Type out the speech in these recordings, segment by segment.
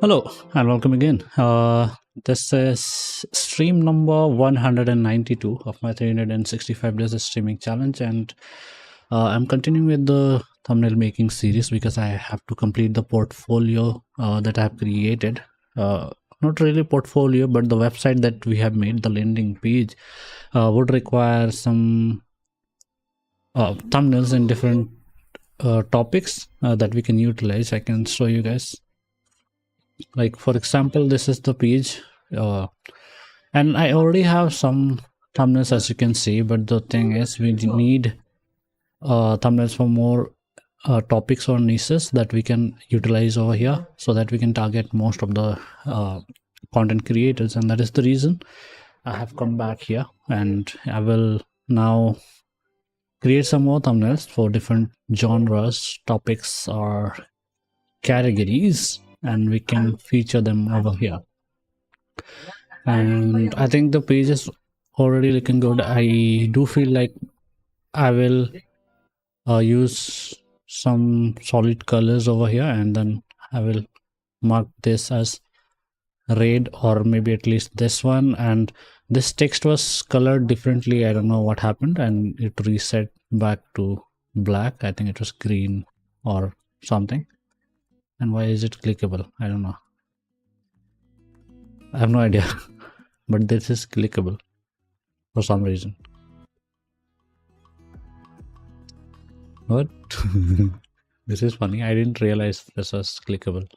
Hello and welcome again. This is stream number 192 of my 365 days streaming challenge, and I'm continuing with the thumbnail making series because I have to complete the portfolio that I have created. Not really portfolio, but the website that we have made, the landing page, would require some thumbnails in different topics that we can utilize. I can show you guys. Like for example, this is the page, and I already have some thumbnails, as you can see, but the thing is we need thumbnails for more topics or niches that we can utilize over here, so that we can target most of the content creators. And that is the reason I have come back here, and I will now create some more thumbnails for different genres, topics, or categories, and we can feature them over here. And I think the page is already looking good. I do feel like I will use some solid colors over here, and then I will mark this as red, or maybe at least this one. And this text was colored differently. I don't know what happened, and it reset back to black. I think it was green or something. And why is it clickable? I don't know. I have no idea. But this is clickable for some reason. What? This is funny. I didn't realize this was clickable.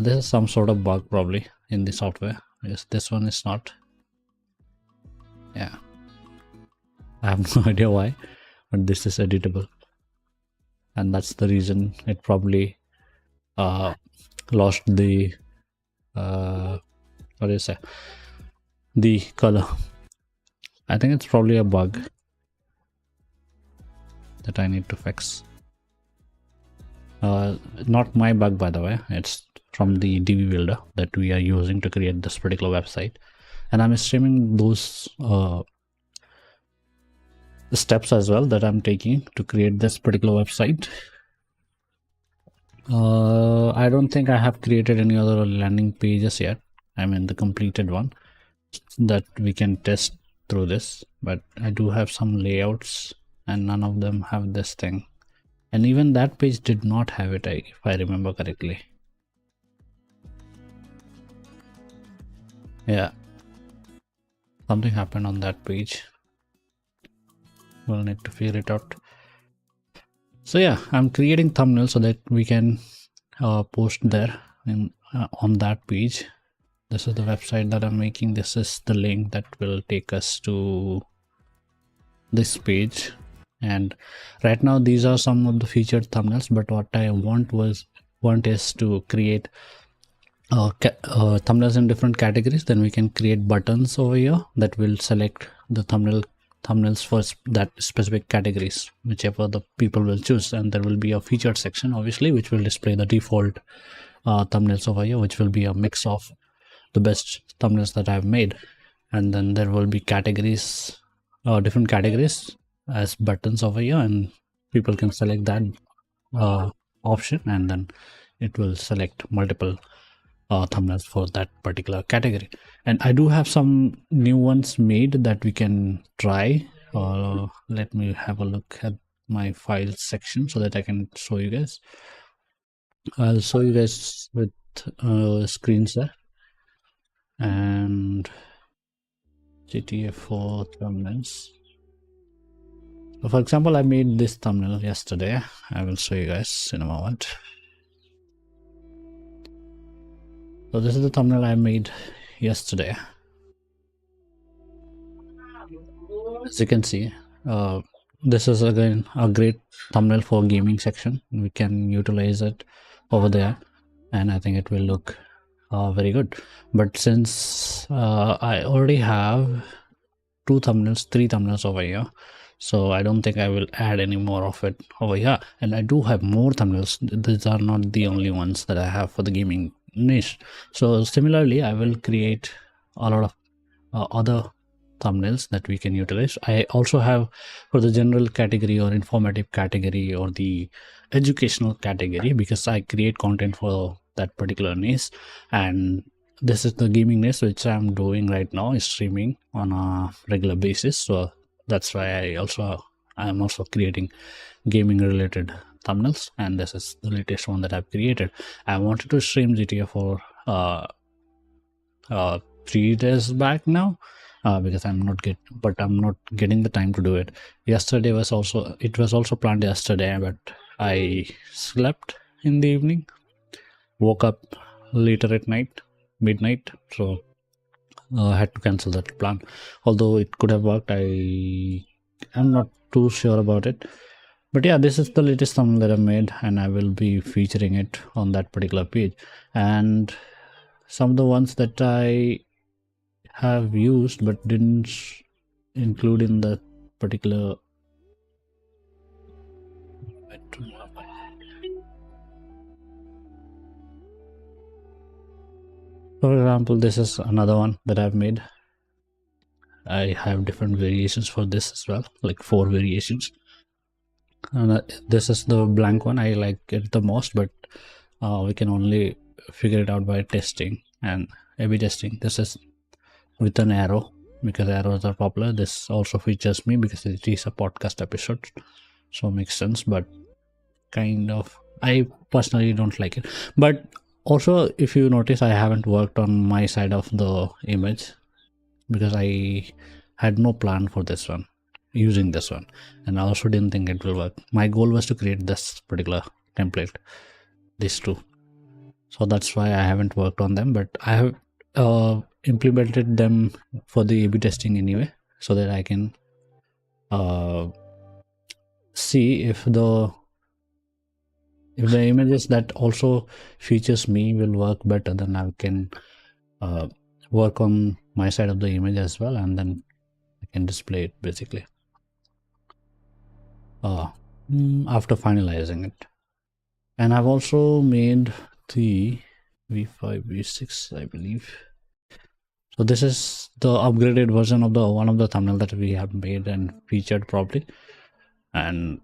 This is some sort of bug probably in the software. Yes, this one is not. Yeah. I have no idea why, but this is editable. And that's the reason it probably lost the what do you say, the color. I think it's probably a bug that I need to fix. Not my bug, by the way. It's from the DB builder that we are using to create this particular website, and I'm streaming those steps as well that I'm taking to create this particular website. I don't think I have created any other landing pages yet. I mean the completed one that we can test through this, but I do have some layouts and none of them have this thing, and even that page did not have it, if I remember correctly. Yeah, something happened on that page. We'll need to figure it out. So yeah, I'm creating thumbnails so that we can post there in on that page. This is the website that I'm making. This is the link that will take us to this page. And right now these are some of the featured thumbnails, but what I want is to create thumbnails in different categories. Then we can create buttons over here that will select the thumbnails for that specific categories, whichever the people will choose. And there will be a featured section, obviously, which will display the default thumbnails over here, which will be a mix of the best thumbnails that I've made. And then there will be categories, different categories as buttons over here, and people can select that option, and then it will select multiple thumbnails for that particular category. And I do have some new ones made that we can try. Let me have a look at my files section so that I can show you guys. I'll show you guys with screens there. And GTA 4 thumbnails. So for example, I made this thumbnail yesterday. I will show you guys in a moment. So this is the thumbnail I made yesterday. As you can see, this is again a great thumbnail for gaming section. We can utilize it over there, and I think it will look very good. But since I already have three thumbnails over here, so I don't think I will add any more of it over here. And I do have more thumbnails. These are not the only ones that I have for the gaming niche. So similarly, I will create a lot of other thumbnails that we can utilize. I also have for the general category or informative category or the educational category, because I create content for that particular niche. And this is the gaming niche which I'm doing right now, is streaming on a regular basis. So that's why I'm also creating gaming related thumbnails, and this is the latest one that I've created. I wanted to stream GTA for 3 days back now, because I'm not getting the time to do it. Yesterday was also planned yesterday, but I slept in the evening, woke up later at night, midnight, so I had to cancel that plan. Although it could have worked, I'm not too sure about it. But yeah, this is the latest thumbnail that I've made, and I will be featuring it on that particular page. And some of the ones that I have used but didn't include in the particular. For example, this is another one that I've made. I have different variations for this as well, like 4 variations. And this is the blank one. I like it the most, but we can only figure it out by testing and A/B testing. This is with an arrow, because arrows are popular. This also features me because it is a podcast episode, so it makes sense. But kind of, I personally don't like it. But also, if you notice, I haven't worked on my side of the image because I had no plan for this one, using this one, and I also didn't think it will work. My goal was to create this particular template, these two, so that's why I haven't worked on them. But I have implemented them for the A/B testing anyway, so that I can see if the images that also features me will work better. Then I can work on my side of the image as well, and then I can display it basically after finalizing it. And I've also made the V5 V6, I believe. So this is the upgraded version of the one of the thumbnail that we have made and featured properly, and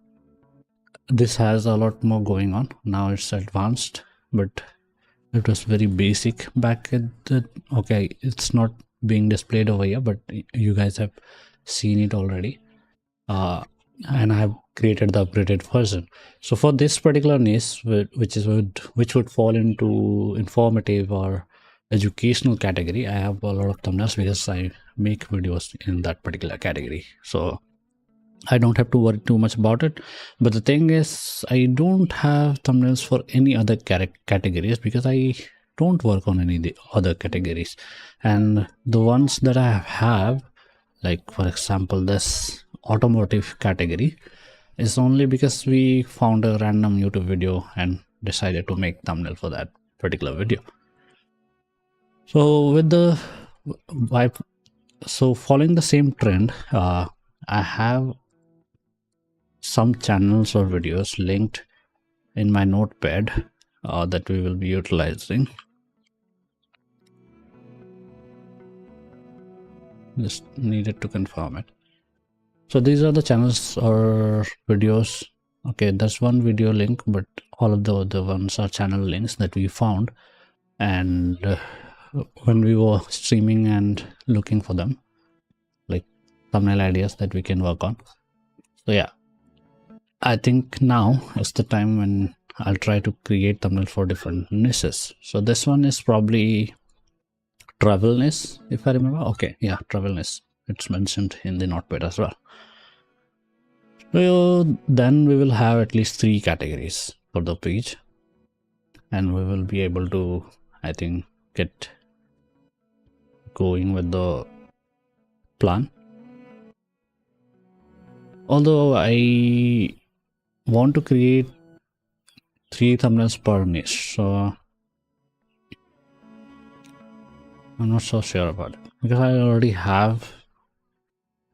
this has a lot more going on now. It's advanced, but it was very basic back at the. Okay, it's not being displayed over here, but you guys have seen it already, and I have created the upgraded version. So for this particular niche, which would fall into informative or educational category, I have a lot of thumbnails because I make videos in that particular category, so I don't have to worry too much about it. But the thing is, I don't have thumbnails for any other categories because I don't work on any of the other categories. And the ones that I have, like for example this automotive category, is only because we found a random YouTube video and decided to make thumbnail for that particular video. So with the following the same trend, I have some channels or videos linked in my notepad that we will be utilizing. Just needed to confirm it. So these are the channels or videos. Okay, there's one video link, but all of the other ones are channel links that we found, and when we were streaming and looking for them, like thumbnail ideas that we can work on. So yeah, I think now is the time when I'll try to create thumbnail for different niches. So this one is probably travel niche, if I remember. Okay, yeah, travel niche. It's mentioned in the notepad as well. So then we will have at least 3 categories for the page, and we will be able to, I think, get going with the plan. Although I want to create 3 thumbnails per niche, so I'm not so sure about it because I already have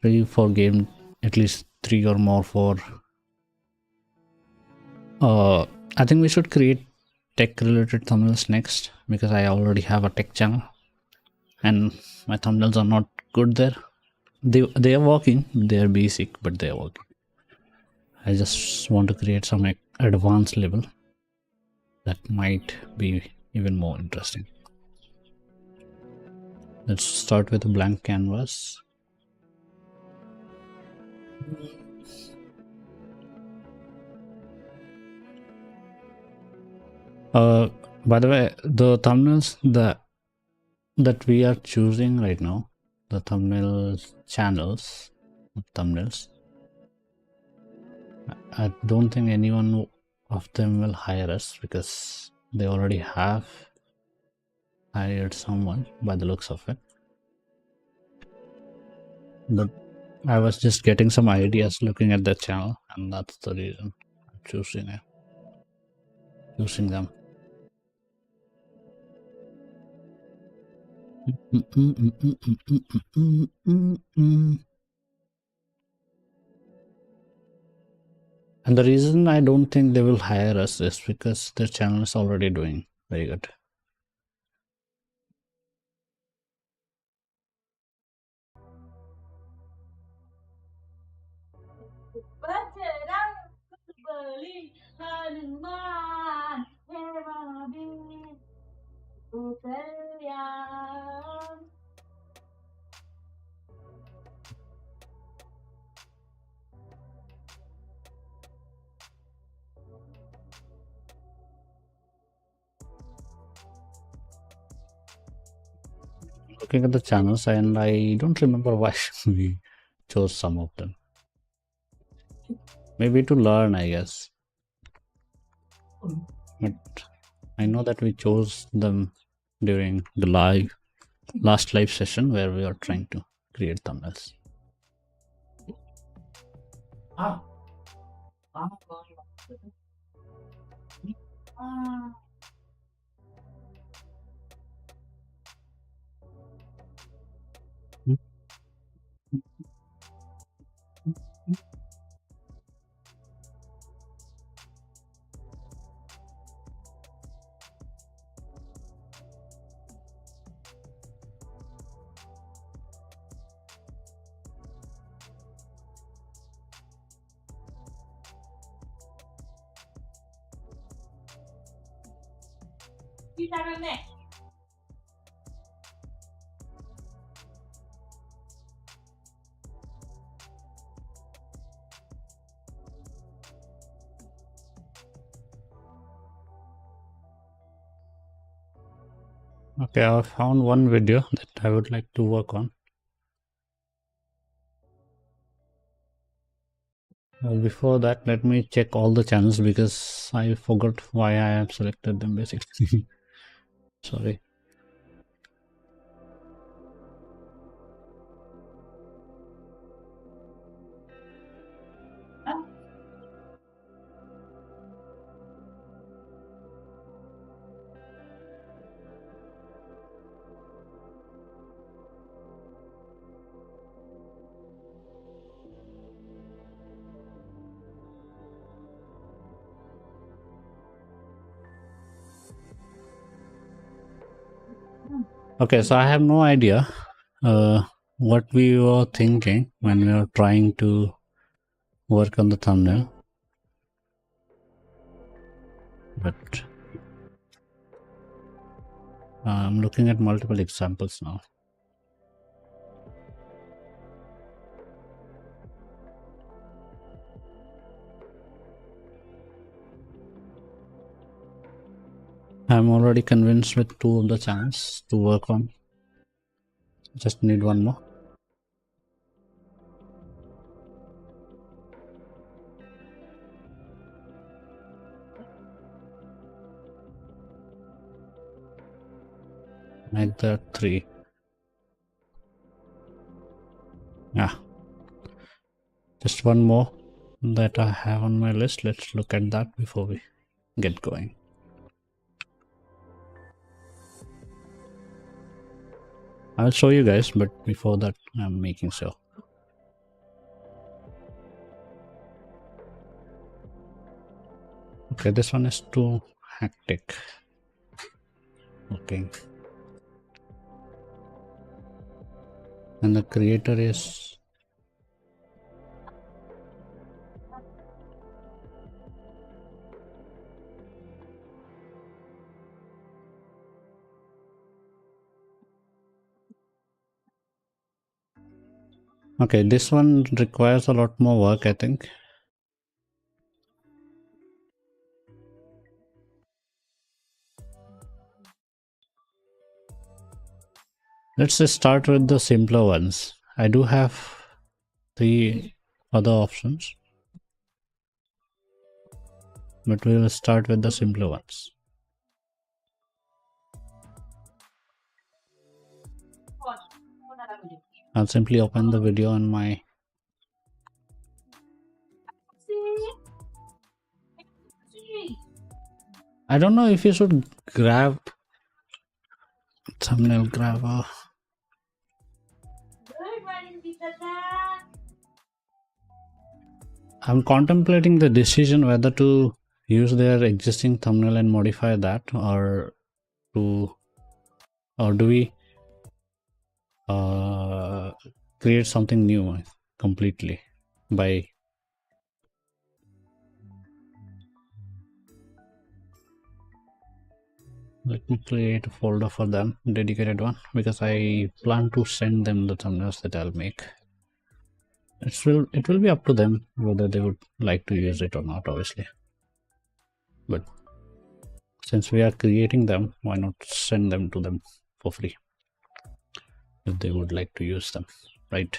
3 for game, at least 3 or more for I think we should create tech related thumbnails next, because I already have a tech channel and my thumbnails are not good there. They are working, they are basic, but they are working. I just want to create some advanced level that might be even more interesting. Let's start with a blank canvas. By the way, the thumbnails that we are choosing right now, the thumbnail channels, thumbnails, I don't think anyone of them will hire us because they already have hired someone by the looks of it. But I was just getting some ideas looking at the channel, and that's the reason I'm choosing them. And the reason I don't think they will hire us is because their channel is already doing very good. Looking at the channels, and I don't remember why we chose some of them. Maybe to learn, I guess. But I know that we chose them during the last live session where we are trying to create thumbnails. Okay, I found one video that I would like to work on. Before that, let me check all the channels because I forgot why I have selected them basically. Sorry. Okay, so I have no idea what we were thinking when we were trying to work on the thumbnail. But I'm looking at multiple examples now. I'm already convinced with 2 of the channels to work on. Just need one more. Make that 3. Yeah. Just one more that I have on my list. Let's look at that before we get going. I'll show you guys, but before that, I'm making sure. Okay, this one is too hectic. Okay. And the creator is Okay, this one requires a lot more work, I think. Let's just start with the simpler ones. I do have 3 other options, but we will start with the simpler ones. I'll simply open the video on my... I don't know if you should grab thumbnail grabber. I'm contemplating the decision whether to use their existing thumbnail and modify that, or do we create something new completely by... Let me create a folder for them, dedicated one, because I plan to send them the thumbnails that I'll make. It will be up to them whether they would like to use it or not, obviously. But since we are creating them, why not send them to them for free if they would like to use them, right?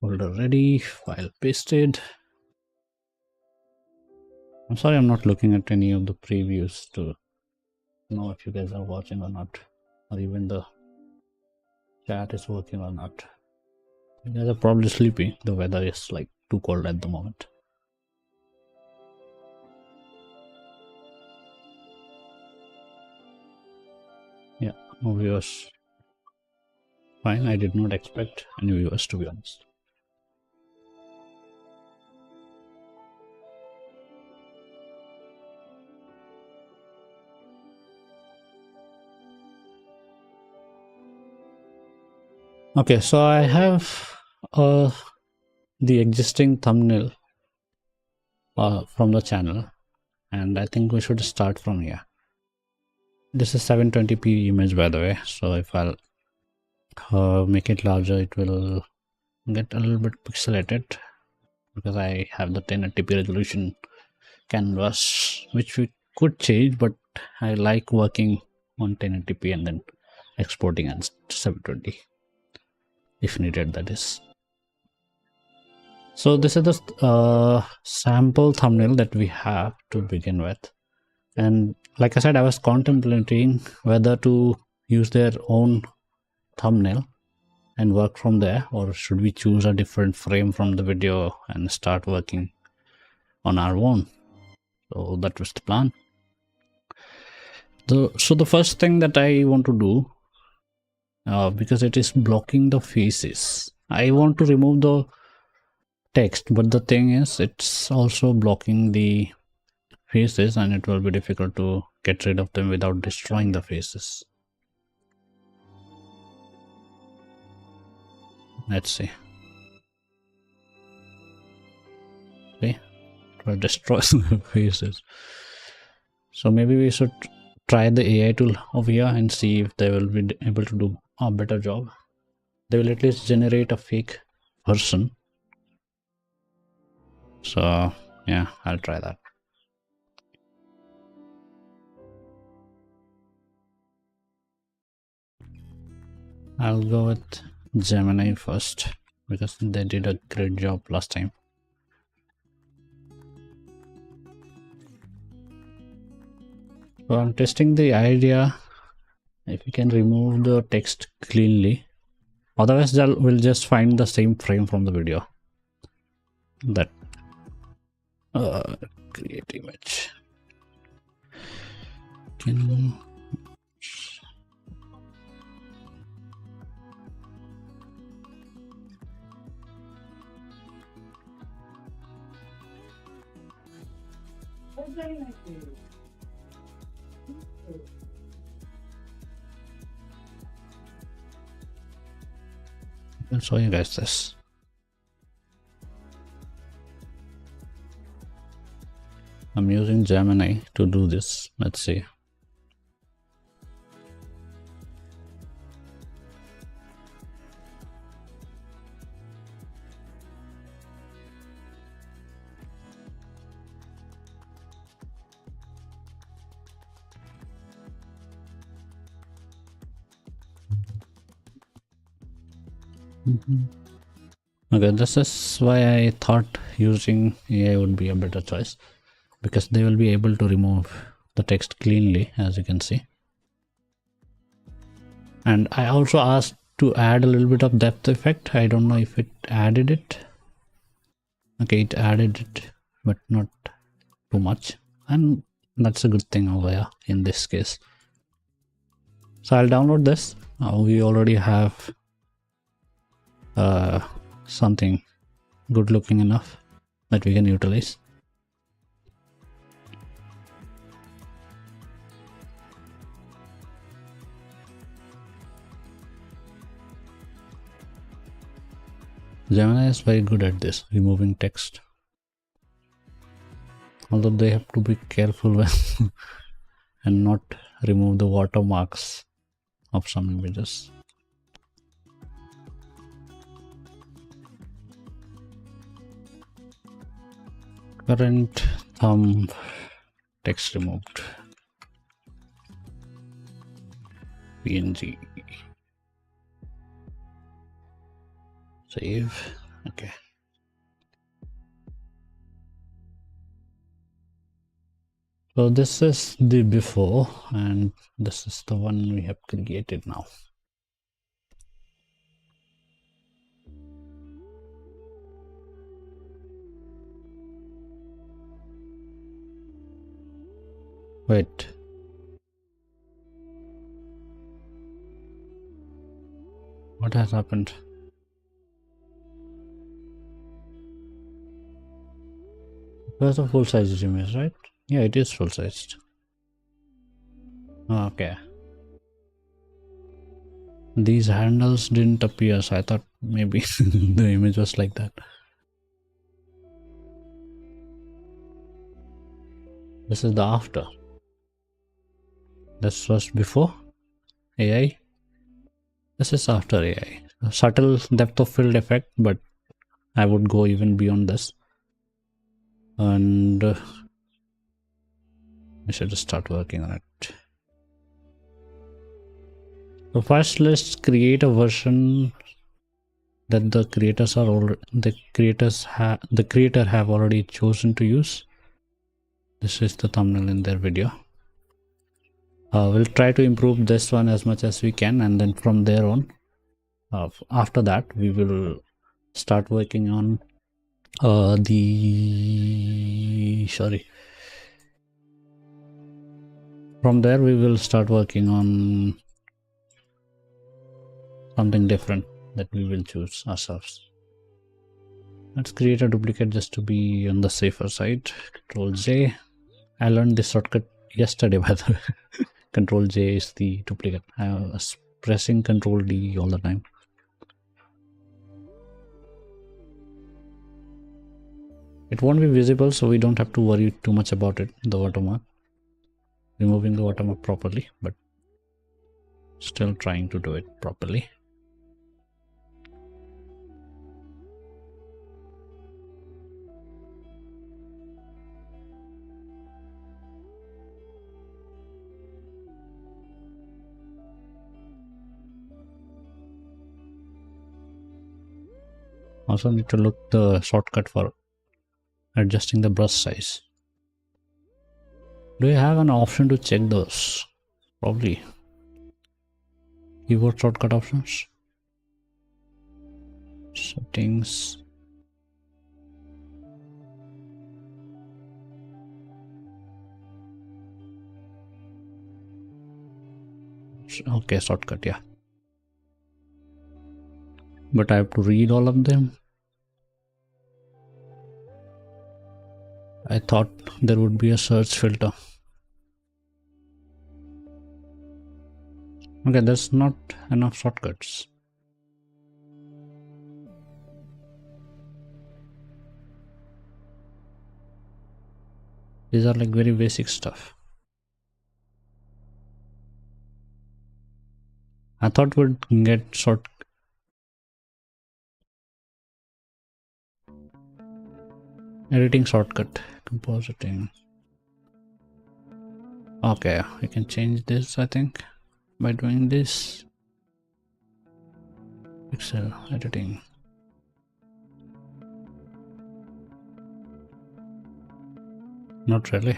Folder ready, file pasted. I'm sorry I'm not looking at any of the previews to know if you guys are watching or not, or even the chat is working or not. You guys are probably sleepy. The weather is like too cold at the moment. Yeah, no viewers. Fine, I did not expect any viewers, to be honest. Okay, so I have the existing thumbnail from the channel, and I think we should start from here. This is 720p image, by the way, so if I'll make it larger, it will get a little bit pixelated because I have the 1080p resolution canvas, which we could change, but I like working on 1080p and then exporting at 720 if needed, that is. So this is the sample thumbnail that we have to begin with, and like I said, I was contemplating whether to use their own thumbnail and work from there, or should we choose a different frame from the video and start working on our own. So that was the plan. So the first thing that I want to do, because it is blocking the faces, I want to remove the text, but the thing is it's also blocking the faces and it will be difficult to get rid of them without destroying the faces. Let's see. See, it will destroy the faces. So maybe we should try the AI tool over here and see if they will be able to do a better job. They will at least generate a fake person. So yeah, I'll try that. I'll go with Gemini first because they did a great job last time. So I'm testing the idea if we can remove the text cleanly. Otherwise, we'll just find the same frame from the video. That create image. I'll show you guys this. . 。I'm using Gemini to do this. Let's see. Okay, this is why I thought using AI would be a better choice, because they will be able to remove the text cleanly, as you can see. And I also asked to add a little bit of depth effect. I don't know if it added it. Okay, it added it, but not too much. And that's a good thing over here in this case. So I'll download this. We already have something good looking enough that we can utilize. Gemini is very good at this, removing text. Although they have to be careful when and not remove the watermarks of some images. Current thumb text removed. PNG. Save. Okay. So this is the before, and this is the one we have created now. Wait. What has happened? Where's the full size image, right? Yeah, it is full sized. Okay. These handles didn't appear, so I thought maybe the image was like that. This is the after. This was before AI. This is after AI. A subtle depth of field effect, but I would go even beyond this. And I should just start working on it. So first, let's create a version that the creators are already the creator have already chosen to use. This is the thumbnail in their video. We'll try to improve this one as much as we can, and then from there on, after that, we will start working on from there we will start working on something different that we will choose ourselves. Let's create a duplicate just to be on the safer side. Control J. I learned this shortcut yesterday, by the way. Control J is the duplicate. I was pressing Control D all the time. It won't be visible, so we don't have to worry too much about it, the watermark. Removing the watermark properly, but still trying to do it properly. Also need to look the shortcut for adjusting the brush size. Do you have an option to check those? Probably. Keyboard shortcut options. Settings. Okay, shortcut, yeah. But I have to read all of them. I thought there would be a search filter. Okay, there's not enough shortcuts. These are like very basic stuff. I thought we'd get editing shortcut, compositing. Okay, we can change this, I think, by doing this. Pixel editing. Not really.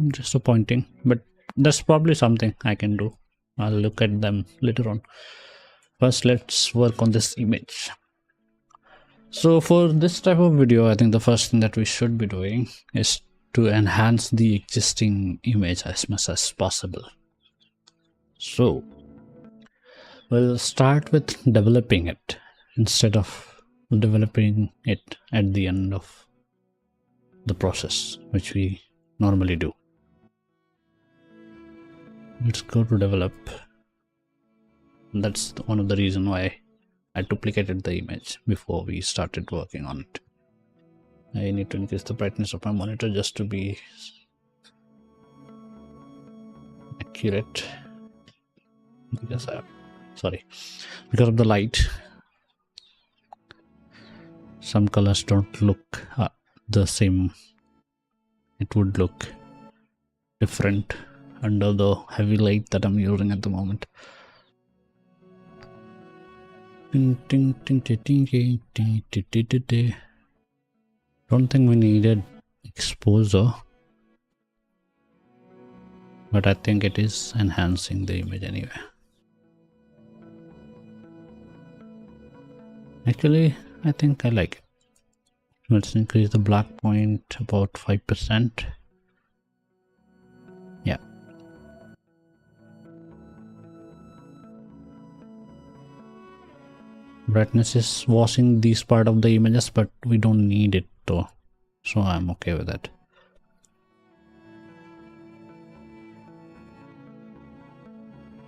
Disappointing, but that's probably something I can do. I'll look at them later on. First, let's work on this image. So for this type of video, I think the first thing that we should be doing is to enhance the existing image as much as possible. So we'll start with developing it instead of developing it at the end of the process, which we normally do. Let's go to develop. That's one of the reasons why I duplicated the image before we started working on it. I need to increase the brightness of my monitor just to be accurate. Because because of the light, some colors don't look the same. It would look different under the heavy light that I'm using at the moment. Don't think we needed exposure, but I think it is enhancing the image anyway. Actually, I think I like it. Let's increase the black point about 5%. Yeah. Brightness is washing this part of the images, but we don't need it though, so I'm okay with that.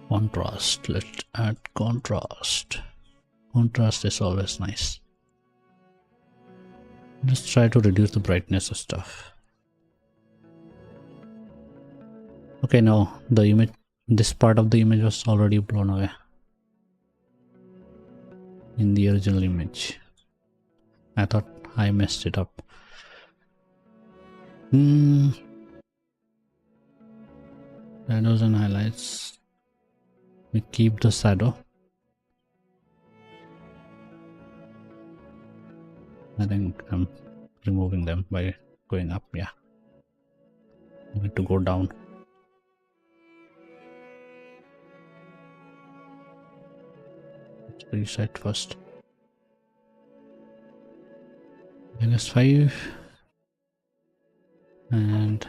Contrast. Let's add contrast. Contrast is always nice. Let's try to reduce the brightness of stuff. Okay, now the image, this part of the image was already blown away in the original image. I thought I messed it up. Shadows and highlights. We keep the shadow. I think I'm removing them by going up. Yeah, I need to go down. Let's reset first. -5, and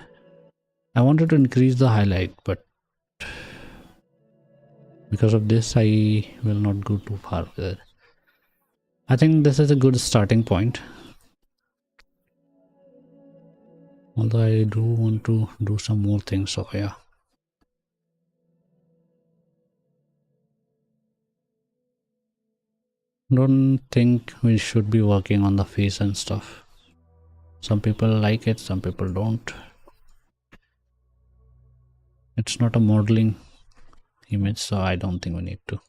I wanted to increase the highlight, but because of this I will not go too far with it. I think this is a good starting point, although I do want to do some more things over here. Don't think we should be working on the face and stuff. Some people like it, some people don't. It's not a modeling image, so I don't think we need to.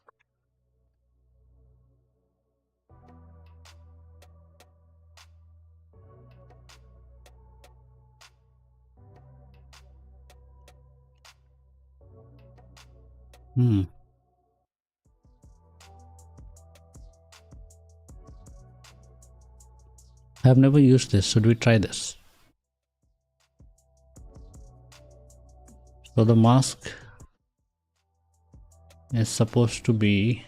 I have never used this. Should we try this? So the mask is supposed to be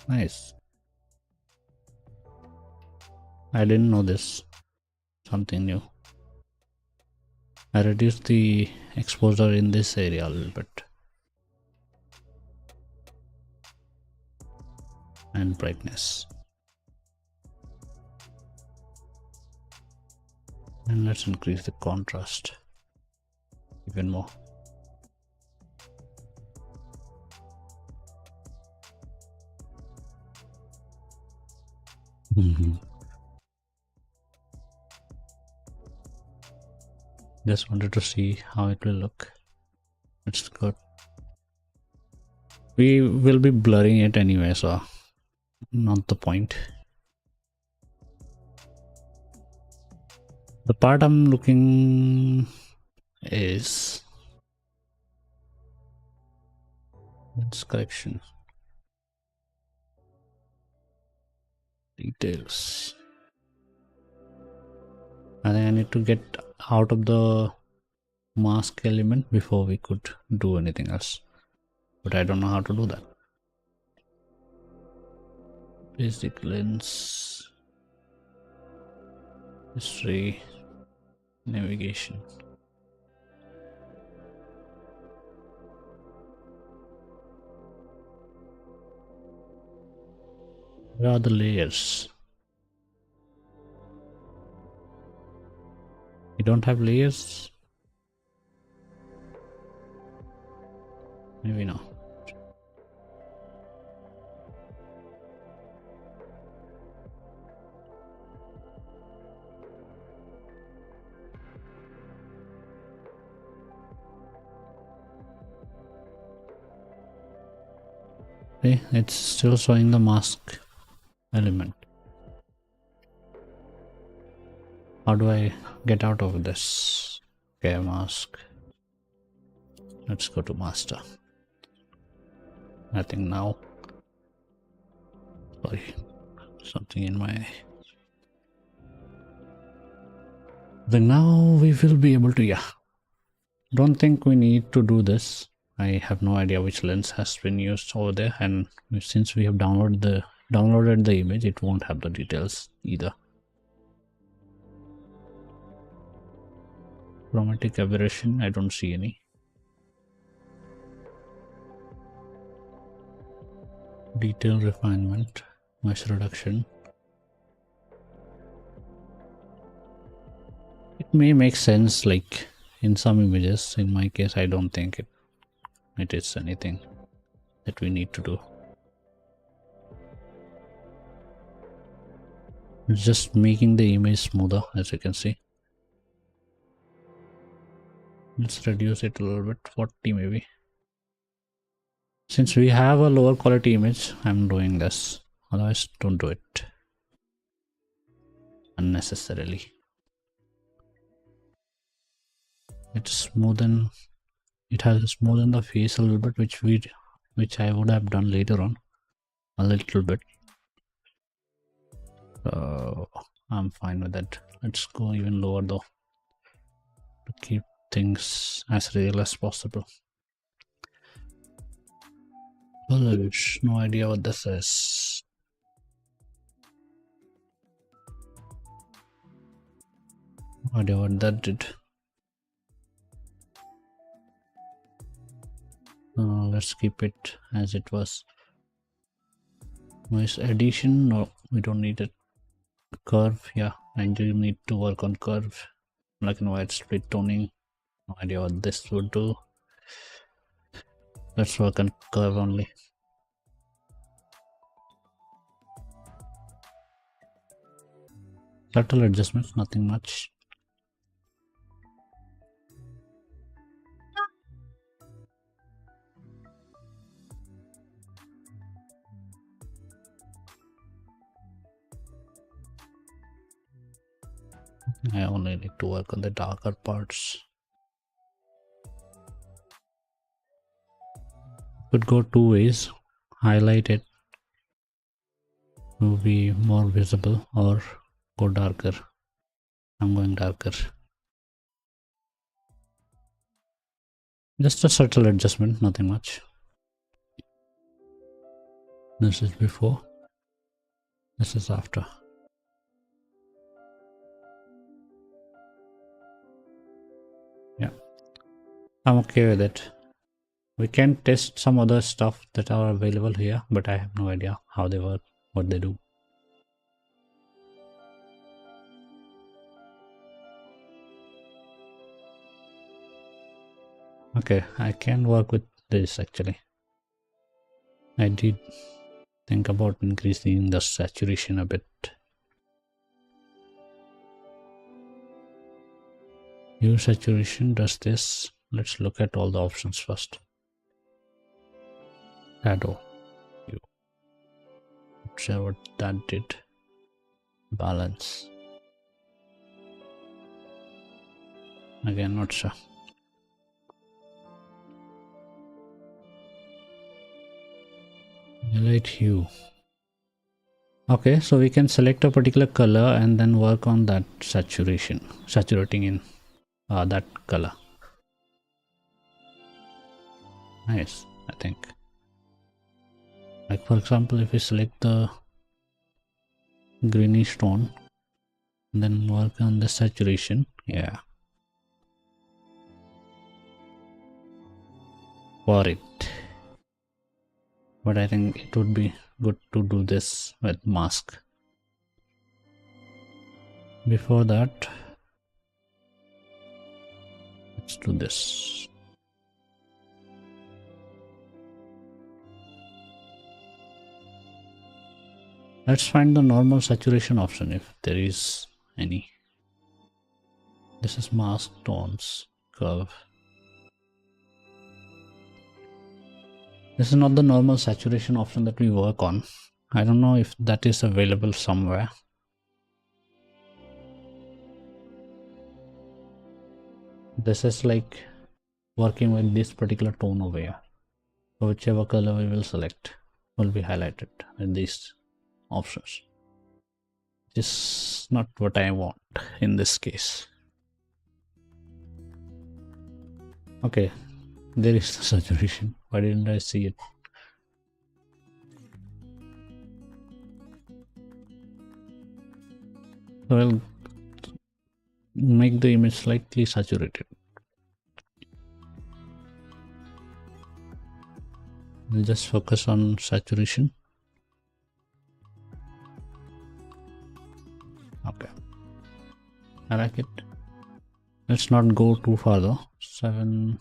nice. I didn't know this. Something new. I reduced the exposure in this area a little bit. And brightness. And let's increase the contrast even more. Just wanted to see how it will look. It's good. We will be blurring it anyway, so not the point. The part I'm looking is its correction. Details. I think I need to get out of the mask element before we could do anything else. But I don't know how to do that. Basic lens. History. Navigation. Where are the layers? You don't have layers? Maybe not. Okay, it's still showing the mask element. How do I get out of this? Okay, mask. Let's go to master. I think now. Sorry, something in my. Then now we will be able to, yeah. Don't think we need to do this. I have no idea which lens has been used over there, and since we have downloaded the image, it won't have the details either. Chromatic aberration, I don't see any. Detail refinement, mesh reduction. It may make sense, like in some images. In my case, I don't think it is anything that we need to do. It's just making the image smoother, as you can see. Let's reduce it a little bit, 40 maybe. Since we have a lower quality image, I'm doing this. Otherwise, don't do it unnecessarily. It's smoothen. It has smoothened the face a little bit, which I would have done later on, a little bit. I'm fine with that. Let's go even lower though, to keep things as real as possible. Bullish, no idea what this is. No idea what that did. Let's keep it as it was. Noise addition, no, we don't need it. Curve, yeah, I do need to work on curve. Black and white split toning, no idea what this would do. Let's work on curve only. Subtle adjustments, nothing much. I only need to work on the darker parts. Could go two ways. Highlight it to be more visible, or go darker. I'm going darker. Just a subtle adjustment, nothing much. This is before. This is after. Yeah, I'm okay with it. We can test some other stuff that are available here, but I have no idea how they work, what they do. Okay, I can work with this actually. I did think about increasing the saturation a bit. Hue saturation does this. Let's look at all the options first. Shadow, hue. Not sure what that did. Balance. Again, not sure. Highlight hue. Okay, so we can select a particular color and then work on that saturation, saturating in that color. Nice, I think. Like for example, if we select the greenish tone, then work on the saturation. Yeah. For it. But I think it would be good to do this with mask. Before that, let's do this. Let's find the normal saturation option if there is any. This is mask, tones, curve. This is not the normal saturation option that we work on. I don't know if that is available somewhere. This is like working with this particular tone over here. So whichever color we will select will be highlighted in these options. Which is not what I want in this case. Okay, there is the saturation. Why didn't I see it? So I'll make the image slightly saturated. We'll just focus on saturation. Okay, I like it. Let's not go too far though. 7.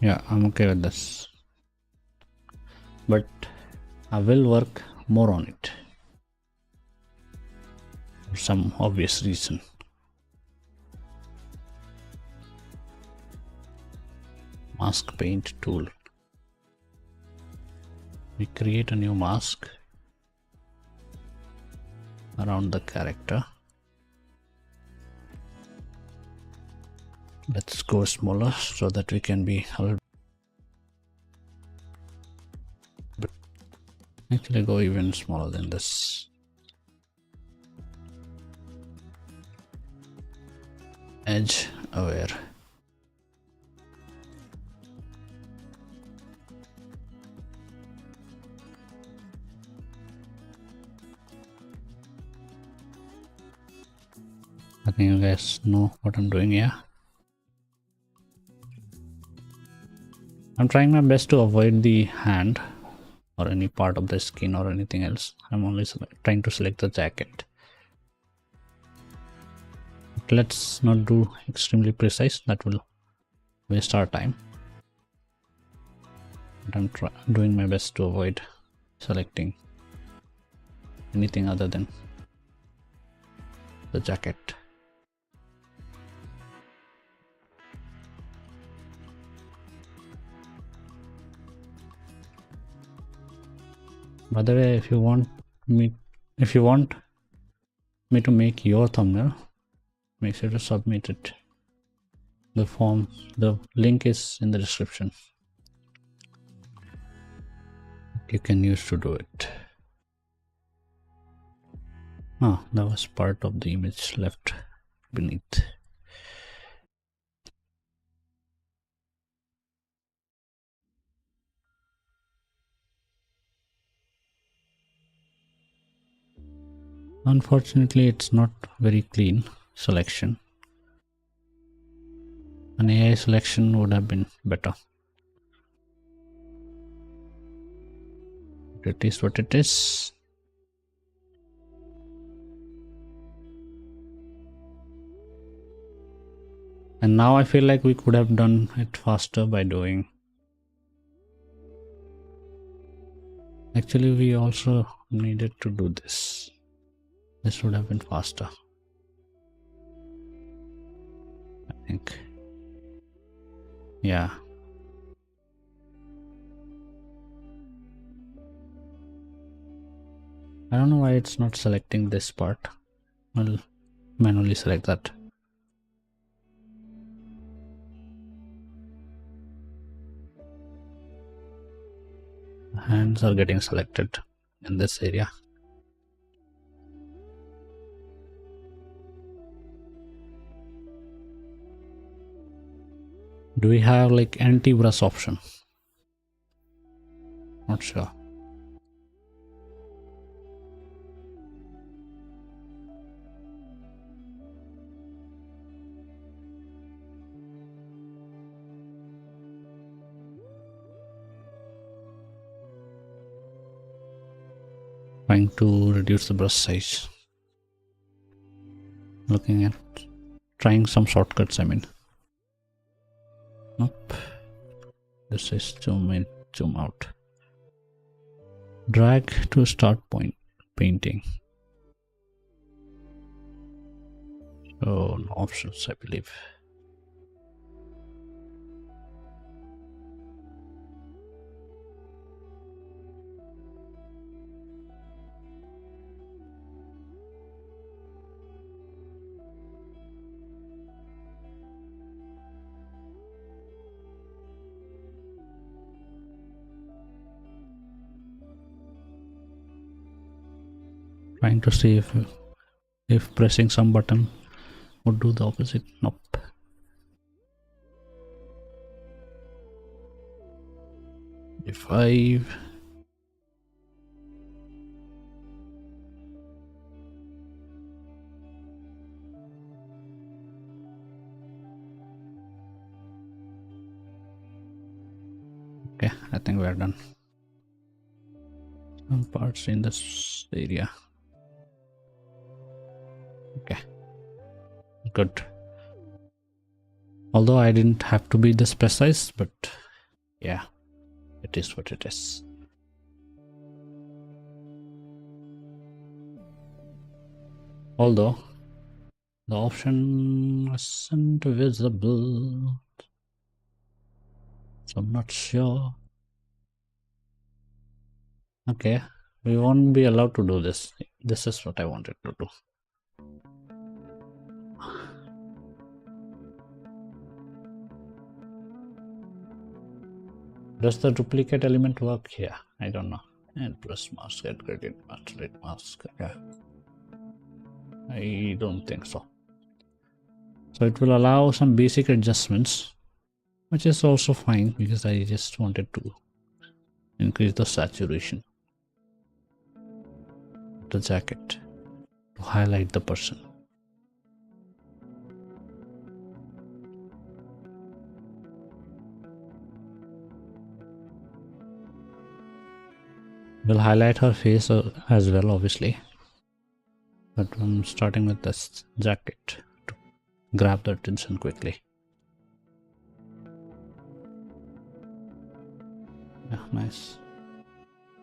Yeah, I'm okay with this. But I will work more on it for some obvious reason. Mask paint tool. We create a new mask around the character. Let's go smaller so that we can be a little bit. Actually, go even smaller than this. Edge aware. I think you guys know what I'm doing here. I'm trying my best to avoid the hand or any part of the skin or anything else. I'm only trying to select the jacket. But let's not do extremely precise, that will waste our time. But I'm doing my best to avoid selecting anything other than the jacket. By the way, if you want me to make your thumbnail, make sure to submit it. The form, the link is in the description. You can use to do it. Ah, that was part of the image left beneath. Unfortunately, it's not very clean selection. An AI selection would have been better. It is what it is. And now I feel like we could have done it faster by doing. Actually, we also needed to do this. This would have been faster, I think. Yeah. I don't know why it's not selecting this part. I'll manually select that. Hands are getting selected in this area. Do we have like anti-brush option? Not sure. Trying to reduce the brush size. Looking at trying some shortcuts, I mean. Nope. This is zoom in, zoom out. Drag to start point painting. Oh, no options, I believe. Trying to see if pressing some button would do the opposite. Nope. F5. Okay, I think we are done. Some parts in this area. Okay, good. Although I didn't have to be this precise, but yeah, it is what it is. Although the option isn't visible, so I'm not sure. Okay, we won't be allowed to do this. This is what I wanted to do. Does the duplicate element work here? I don't know. And plus mask, add gradient mask, red mask. Yeah. I don't think so. So it will allow some basic adjustments, which is also fine because I just wanted to increase the saturation of the jacket to highlight the person. We'll highlight her face as well, obviously, but I'm starting with this jacket to grab the attention quickly. Yeah, nice.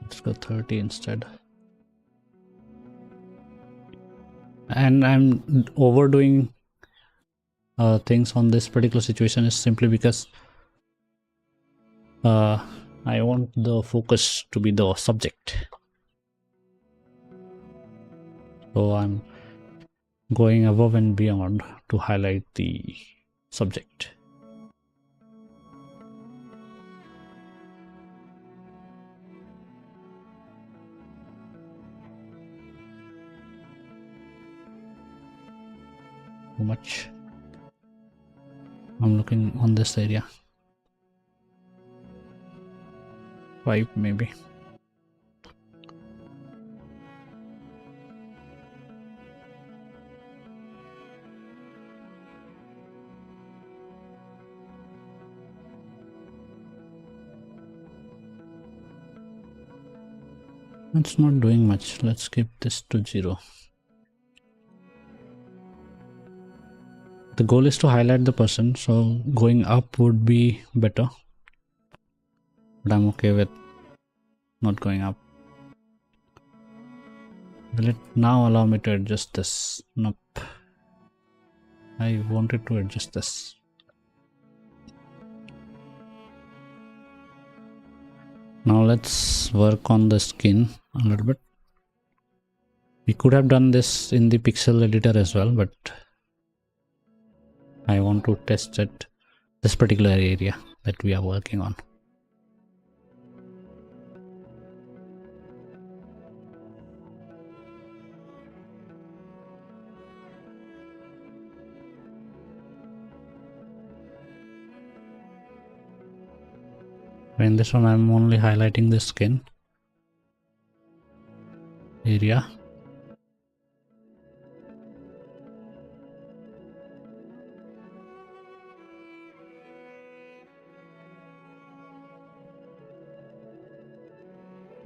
Let's go 30 instead. And I'm overdoing things on this particular situation is simply because I want the focus to be the subject. So I'm going above and beyond to highlight the subject. Too much. I'm looking on this area. 5 maybe. It's not doing much. Let's keep this to 0. The goal is to highlight the person, so going up would be better. But I'm okay with not going up. Will it now allow me to adjust this? Nope. I wanted to adjust this. Now let's work on the skin a little bit. We could have done this in the pixel editor as well, but I want to test it, this particular area that we are working on. In this one, I'm only highlighting the skin area.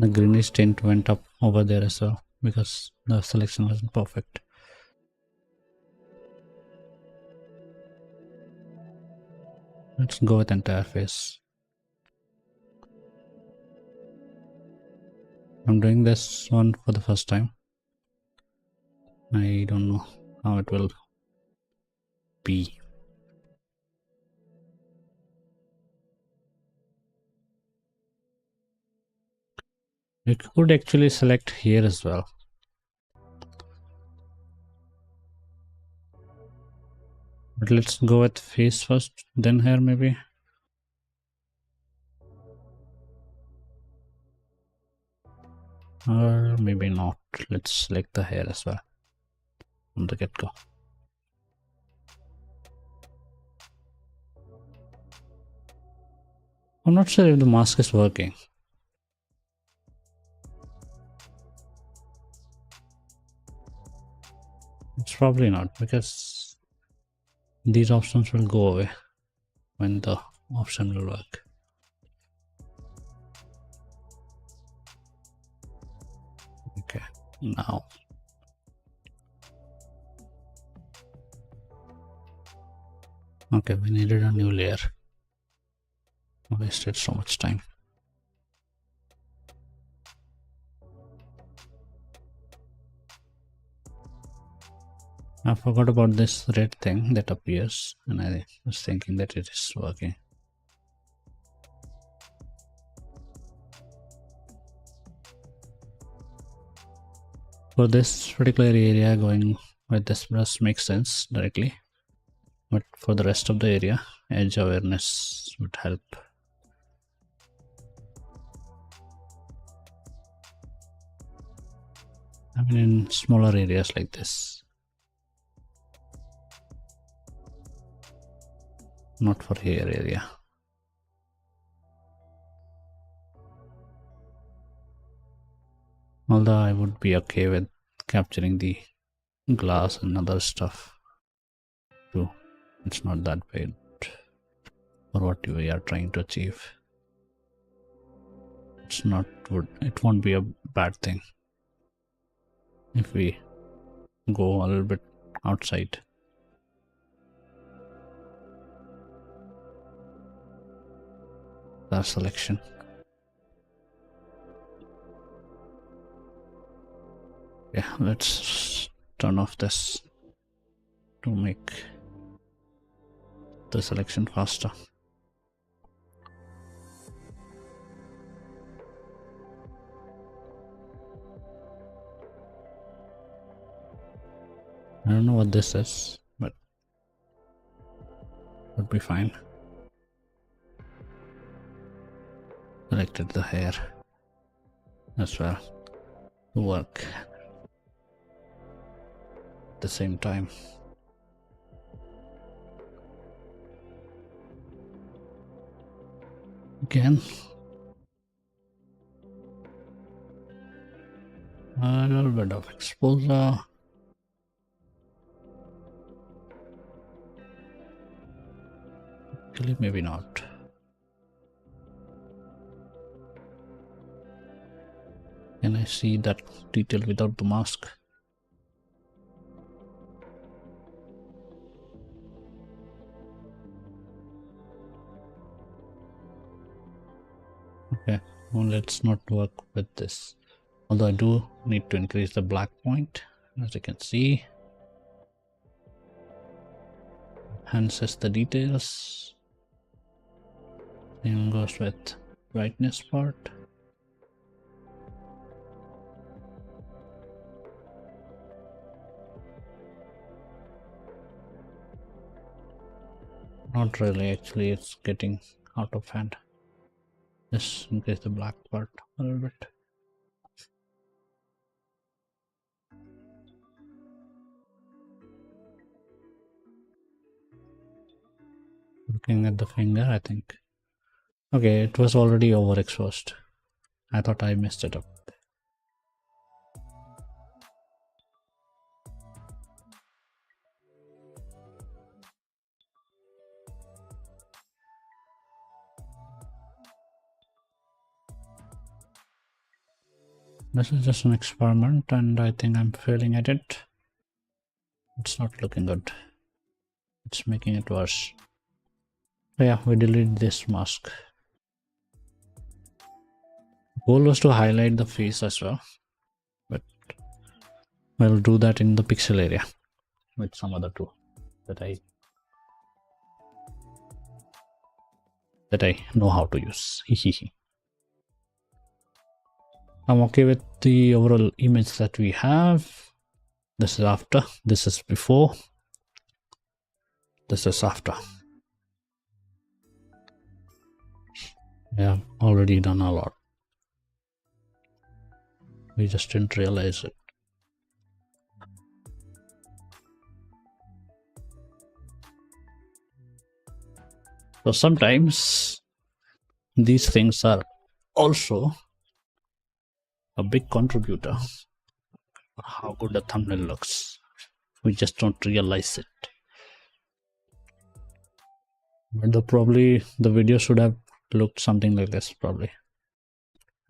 The greenish tint went up over there as well because the selection wasn't perfect. Let's go with entire face. I'm doing this one for the first time. I don't know how it will be. You could actually select here as well. But let's go with face first, then hair maybe. Or maybe not. Let's select the hair as well from the get-go. I'm not sure if the mask is working. It's probably not, because these options will go away when the option will work. Okay, now okay, we needed a new layer. I wasted so much time. I forgot about this red thing that appears, and I was thinking that it is working. For this particular area, going with this brush makes sense directly, but for the rest of the area, edge awareness would help. I mean, in smaller areas like this, not for hair area. Although I would be okay with capturing the glass and other stuff too. It's not that bad for what we are trying to achieve. It's not good. It won't be a bad thing if we go a little bit outside. The selection. Yeah, let's turn off this to make the selection faster. I don't know what this is, but would be fine. Selected the hair as well to work at the same time. Again, a little bit of exposure. Actually, maybe not. Can I see that detail without the mask? Okay, well, let's not work with this. Although I do need to increase the black point, as you can see. Enhances the details. Same goes with brightness part. Not really, actually, it's getting out of hand. Just increase the black part a little bit. Looking at the finger, I think. Okay, it was already overexposed. I thought I messed it up. This is just an experiment and I think I'm failing at it. It's not looking good. It's making it worse. So yeah, we delete this mask. The goal was to highlight the face as well, but we'll do that in the pixel area with some other tool that I know how to use. I'm okay with the overall image that we have. This is after, this is before, this is after. Yeah, already done a lot. We just didn't realize it. So sometimes these things are also a big contributor for how good a thumbnail looks. We just don't realize it. But probably the video should have looked something like this, probably.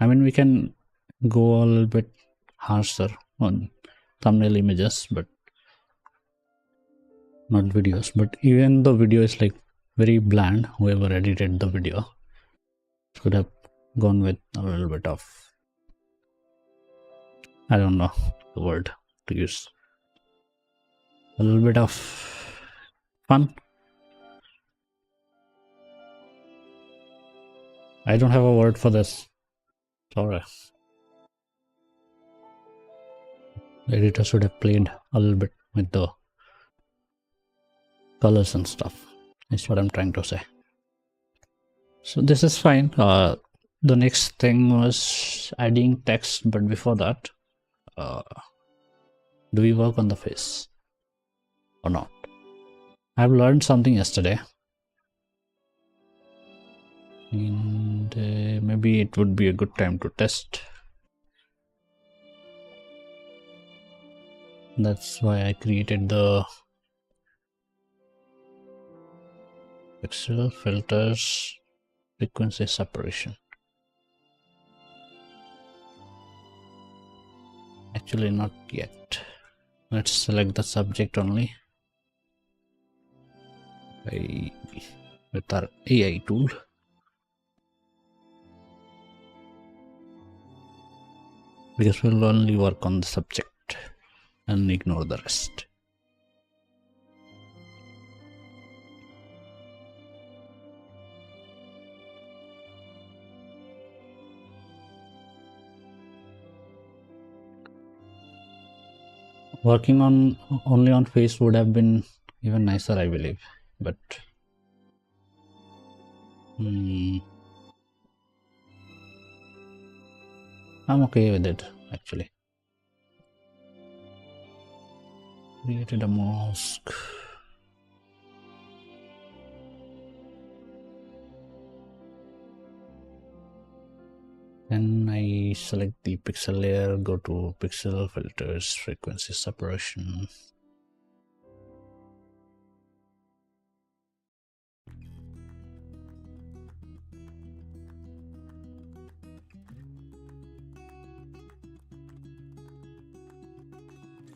I mean, we can go a little bit harsher on thumbnail images, but not videos. But even the video is like very bland, whoever edited the video should have gone with a little bit of, I don't know the word to use, a little bit of fun. I don't have a word for this. Sorry. The editor should have played a little bit with the colors and stuff. That's what I'm trying to say. So this is fine. The next thing was adding text, but before that, do we work on the face or not? I've learned something yesterday, and maybe it would be a good time to test. That's why I created the pixel filters frequency separation. Actually, not yet. Let's select the subject only with our AI tool. Because we'll only work on the subject and ignore the rest. Working on only on face would have been even nicer, I believe, but I'm okay with it actually. Created a mask. Then I select the pixel layer, go to pixel filters, frequency separation.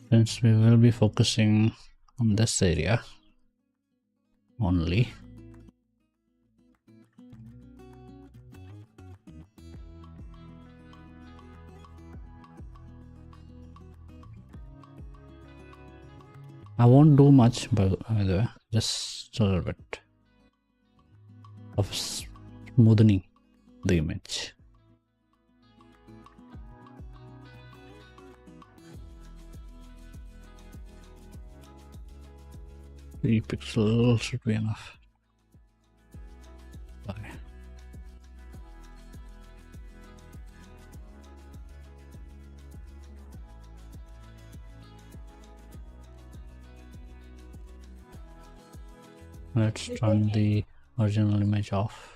Since we will be focusing on this area only, I won't do much, by the way, just a little bit of smoothening the image. 3 pixels should be enough. Bye. Let's turn the original image off.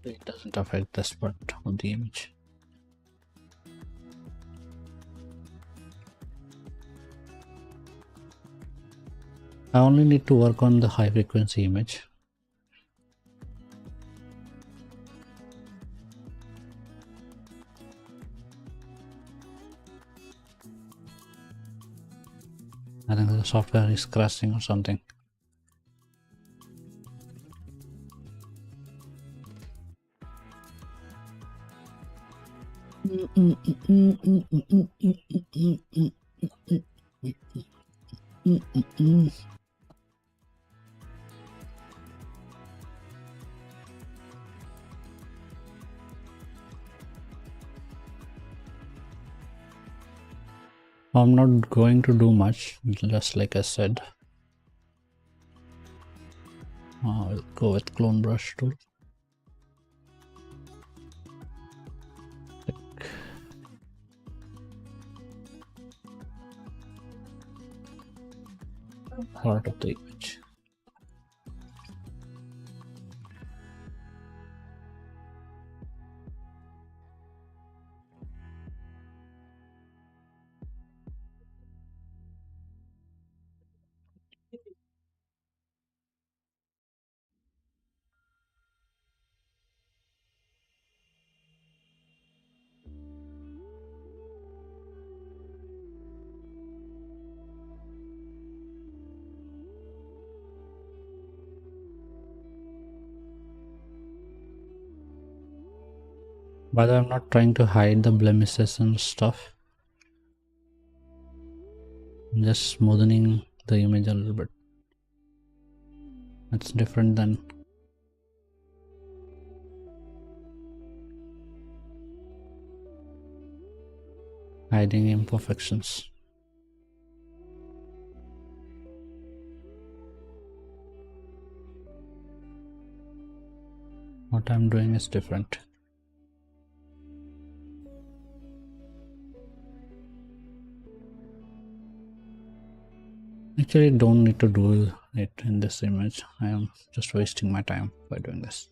It doesn't affect this part of the image. I only need to work on the high frequency image. I think the software is crashing or something. I'm not going to do much, just like I said. I'll go with clone brush tool. Part of the image. But I'm not trying to hide the blemishes and stuff. I'm just smoothing the image a little bit. That's different than hiding imperfections. What I'm doing is different. Actually, don't need to do it in this image. I am just wasting my time by doing this.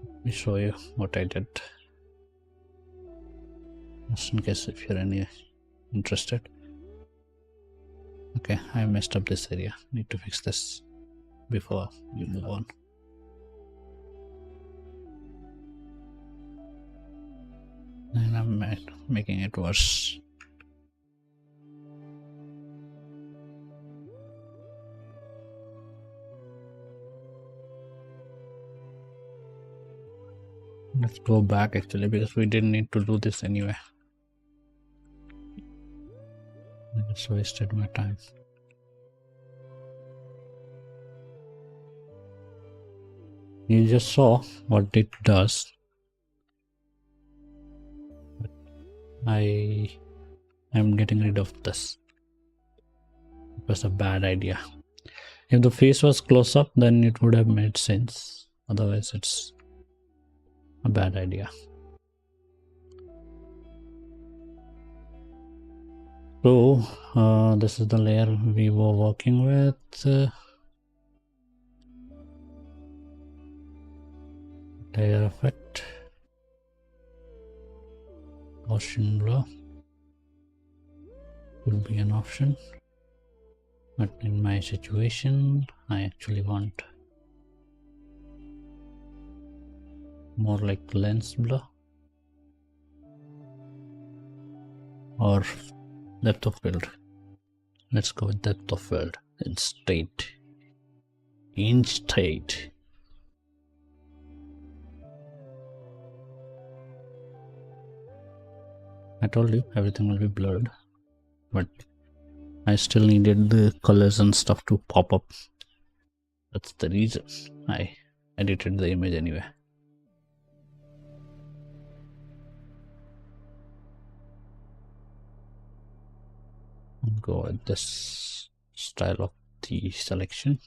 Let me show you what I did, just in case if you're any interested. Okay, I messed up this area. Need to fix this before you move on. And I'm making it worse. Let's go back actually, because we didn't need to do this anyway. I just wasted my time. You just saw what it does. I am getting rid of this. It was a bad idea. If the face was close up, then it would have made sense. Otherwise, it's a bad idea. So this is the layer we were working with. Layer effect, Gaussian blur would be an option, but in my situation I actually want more like lens blur or depth of field. Let's go with depth of field in state. I told you everything will be blurred, but I still needed the colors and stuff to pop up. That's the reason I edited the image anyway. I'll go with this style of the selection.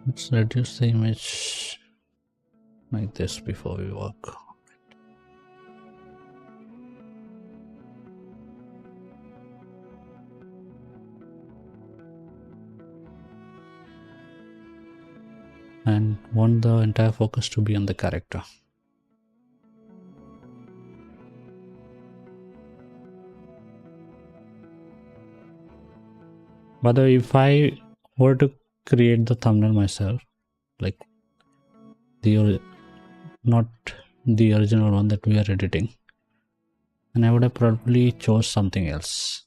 Let's reduce the image like this before we work. And want the entire focus to be on the character. By the way, if I were to create the thumbnail myself, like not the original one that we are editing, and I would have probably chose something else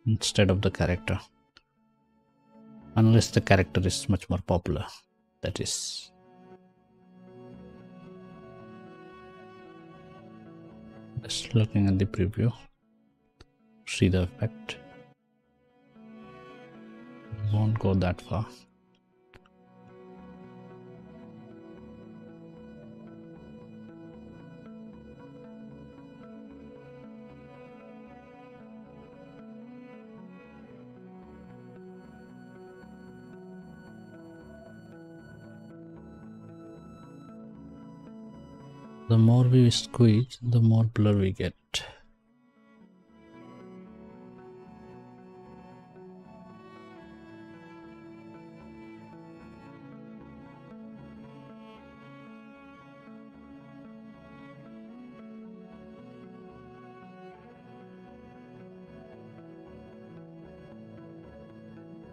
instead of the character, unless the character is much more popular. That is, just looking at the preview, see the effect. Won't go that far. The more we squeeze, the more blur we get.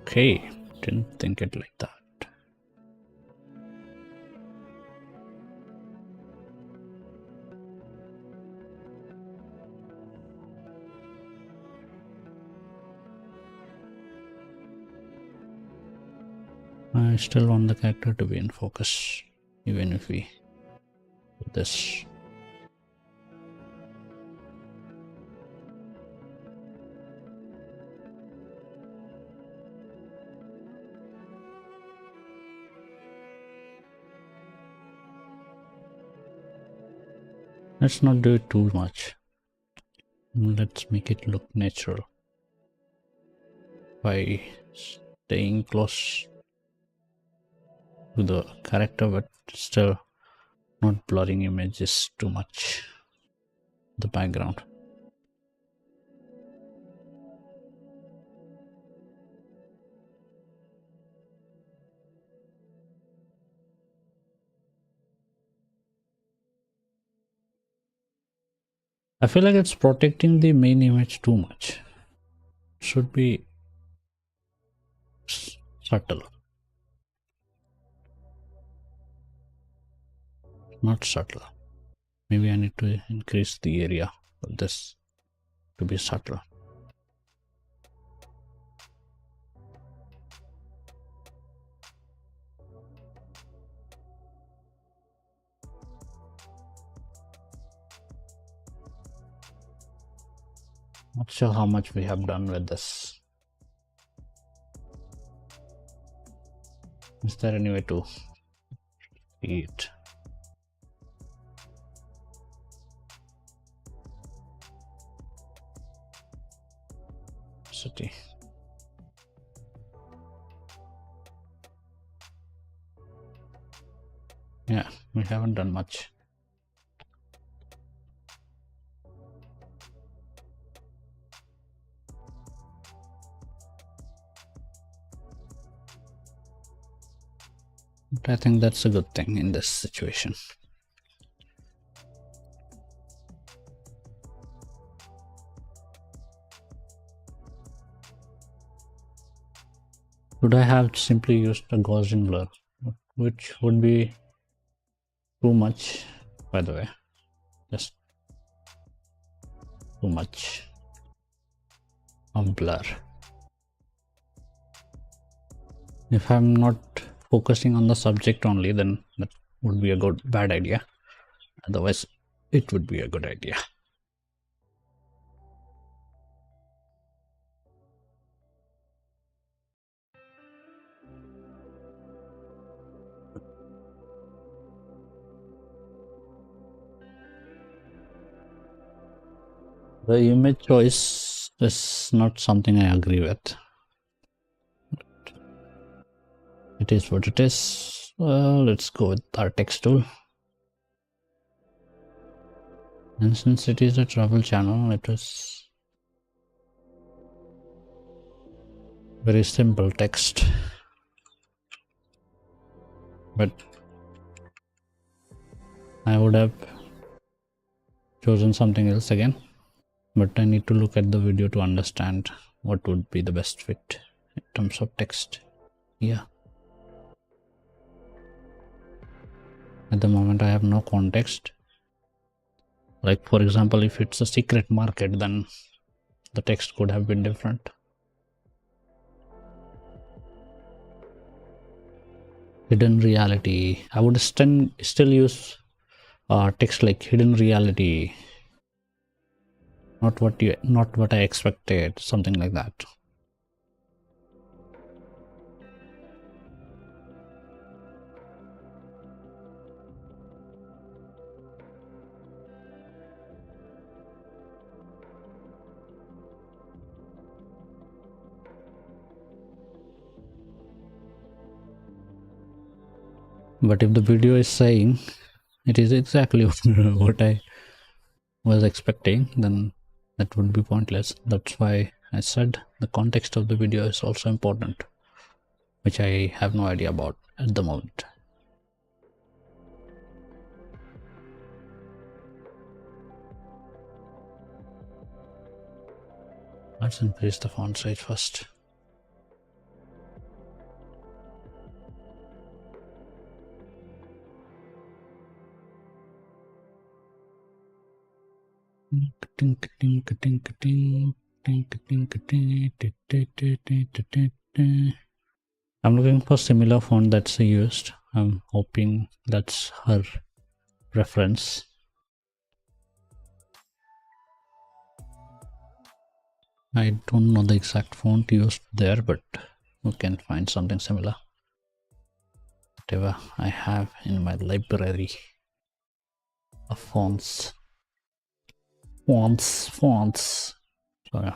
Okay, didn't think it like that. I still want the character to be in focus, even if we do this. Let's not do it too much. Let's make it look natural by staying close to the character, but still not blurring images too much. The background. I feel like it's protecting the main image too much. Should be subtle, not subtle. Maybe I need to increase the area of this to be subtle. Not sure how much we have done with this. Is there any way to Eat. City. Yeah, we haven't done much. But I think that's a good thing in this situation. Could I have simply used a Gaussian blur, which would be too much, by the way, just too much of blur. If I'm not focusing on the subject only, then that would be a bad idea. Otherwise, it would be a good idea. The image choice is not something I agree with. It is what it is. Let's go with our text tool. And since it is a travel channel, it is very simple text. But I would have chosen something else again. But I need to look at the video to understand what would be the best fit in terms of text. Yeah. At the moment, I have no context. Like, for example, if it's a secret market, then the text could have been different. Hidden reality. I would still use text like hidden reality. Not what I expected. Something like that. But if the video is saying it is exactly what I was expecting, then that would be pointless. That's why I said the context of the video is also important, which I have no idea about at the moment. Let's increase the font size first. I'm looking for similar font that's used. I'm hoping that's her reference. I don't know the exact font used there, but we can find something similar. Whatever I have in my library of fonts. Fonts. Sorry.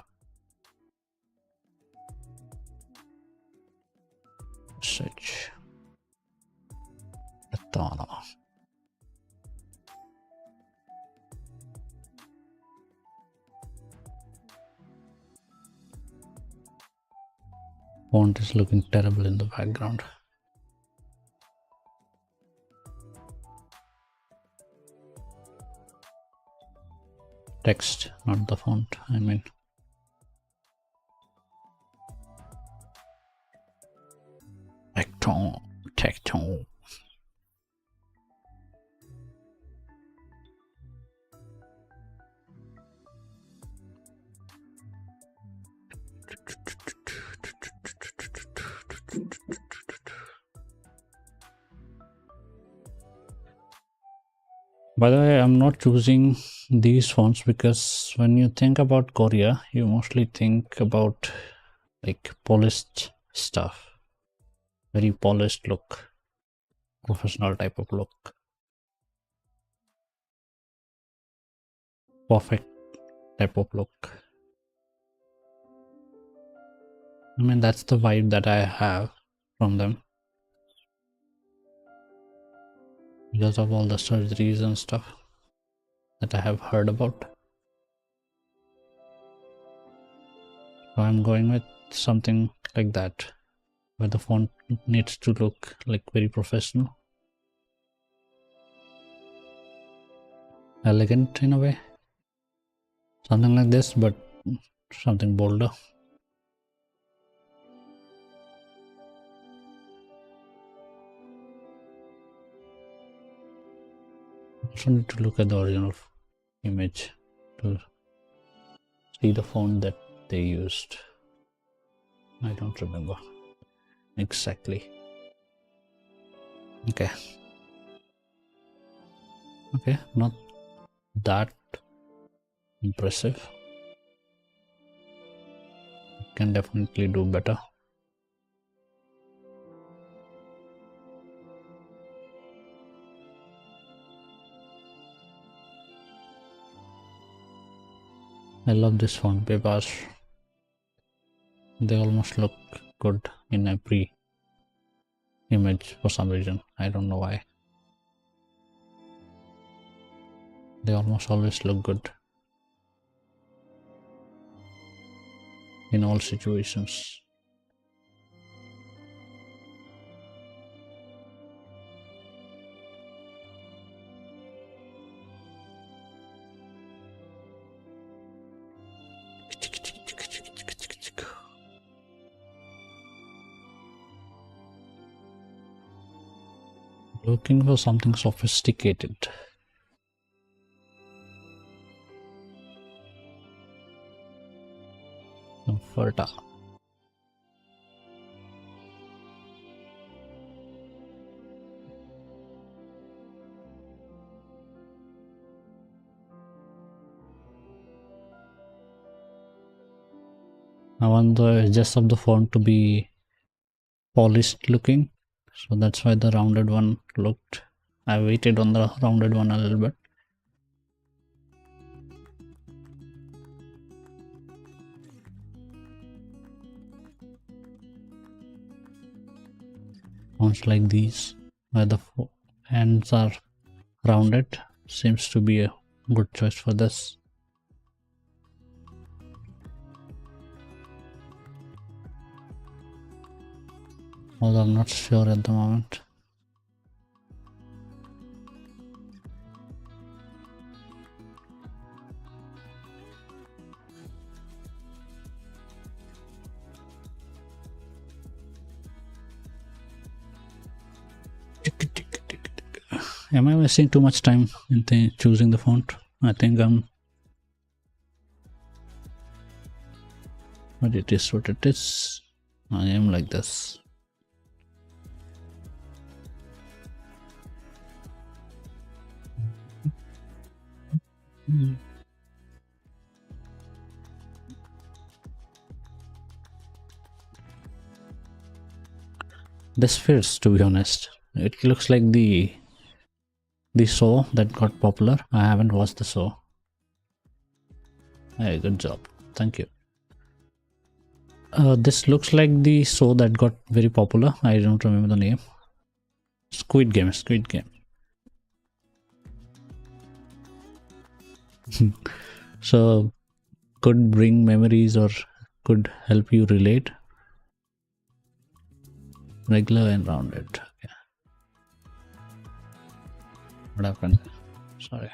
Search. Katana. Font is looking terrible in the background. Text, not the font, I mean. Tecton. By the way, I'm not choosing these fonts because when you think about Korea, you mostly think about like polished stuff, very polished look. Professional type of look. Perfect type of look. I mean, that's the vibe that I have from them. Because of all the surgeries and stuff that I have heard about. So I'm going with something like that, where the font needs to look like very professional. Elegant in a way. Something like this, but something bolder. Also need to look at the original image to see the font that they used. I don't remember exactly. Okay, not that impressive. Can definitely do better. I love this font, PiBox. They almost look good in every image for some reason. I don't know why. They almost always look good in all situations. Looking for something sophisticated. Comforta. I want the edges of the font to be polished looking, so that's why the rounded one looked. I waited on the rounded one a little bit. Fonts like these, where the hands are rounded, seems to be a good choice for this. Although I'm not sure at the moment. Am I wasting too much time in choosing the font? I think I'm. But it is what it is. I am like this. This fits, to be honest. It looks like the show that got popular. I haven't watched the show. Hey, good job. Thank you. This looks like the show that got very popular. I don't remember the name. Squid Game. So could bring memories or could help you relate. Regular and rounded. Okay. What happened? Sorry.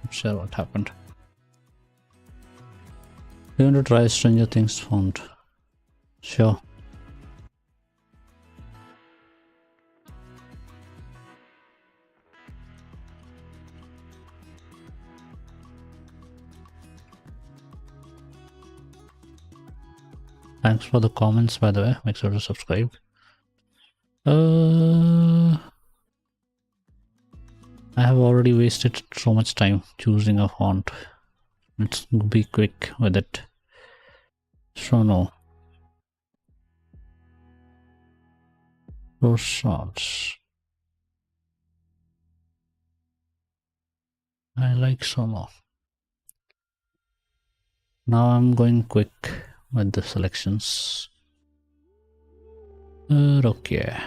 Not sure what happened. You want to try Stranger Things font? Sure. Thanks for the comments, by the way. Make sure to subscribe. I have already wasted so much time choosing a font. Let's be quick with it. Sono. Croissants. I like Sono. Now I'm going quick with the selections. Okay.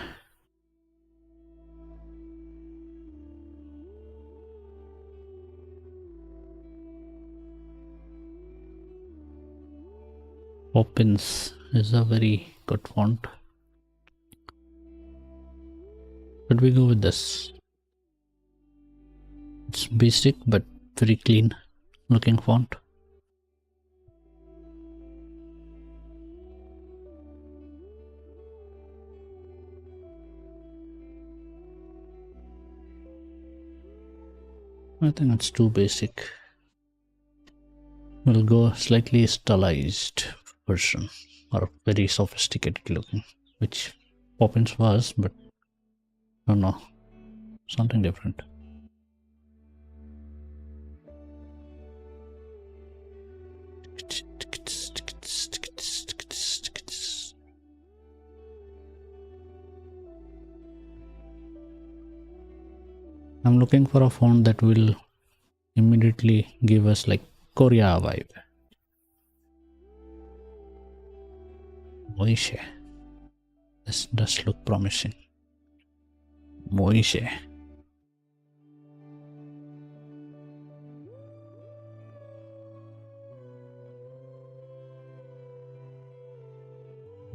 Poppins is a very good font. Should we go with this? It's basic but very clean looking font. I think it's too basic. We'll go slightly stylized version or very sophisticated looking, which Poppins was, but I don't know, something different. I'm looking for a font that will immediately give us like Korea vibe. Moishe. This does look promising. Moishe.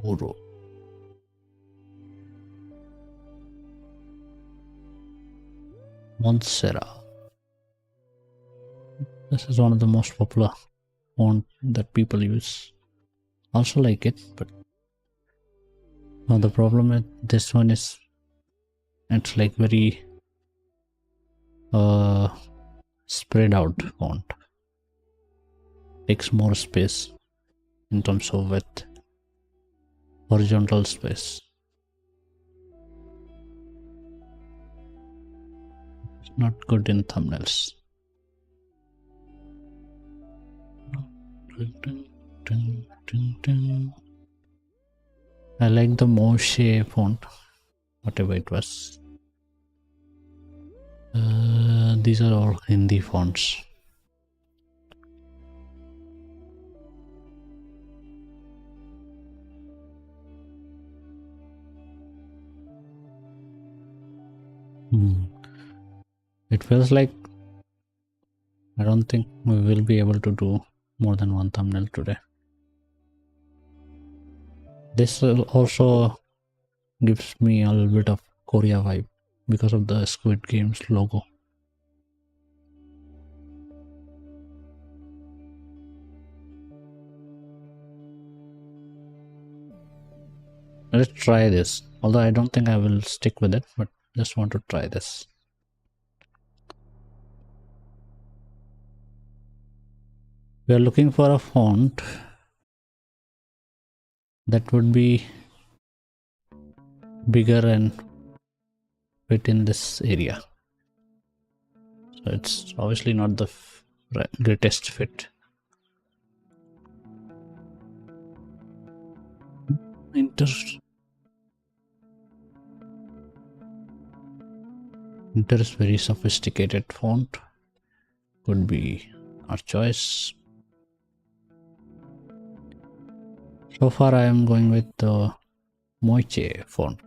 Oro. Montserrat. This is one of the most popular font that people use. Also like it, but the problem with this one is it's like very spread out font. Takes more space in terms of width, horizontal space. It's not good in thumbnails. I like the Moshe font, whatever it was. These are all Hindi fonts. It feels like I don't think we will be able to do more than one thumbnail today. This also gives me a little bit of Korea vibe because of the Squid Games logo. Let's try this. Although I don't think I will stick with it, but just want to try this. We are looking for a font that would be bigger and fit in this area. So it's obviously not the greatest fit. Inter is very sophisticated font. Could be our choice. So far I am going with the Moiche font.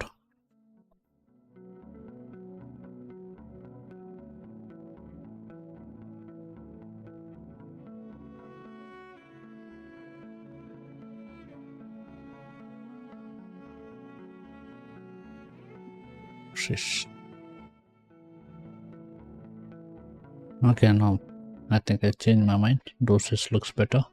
Shish. Okay, now I think I changed my mind. Dosis looks better.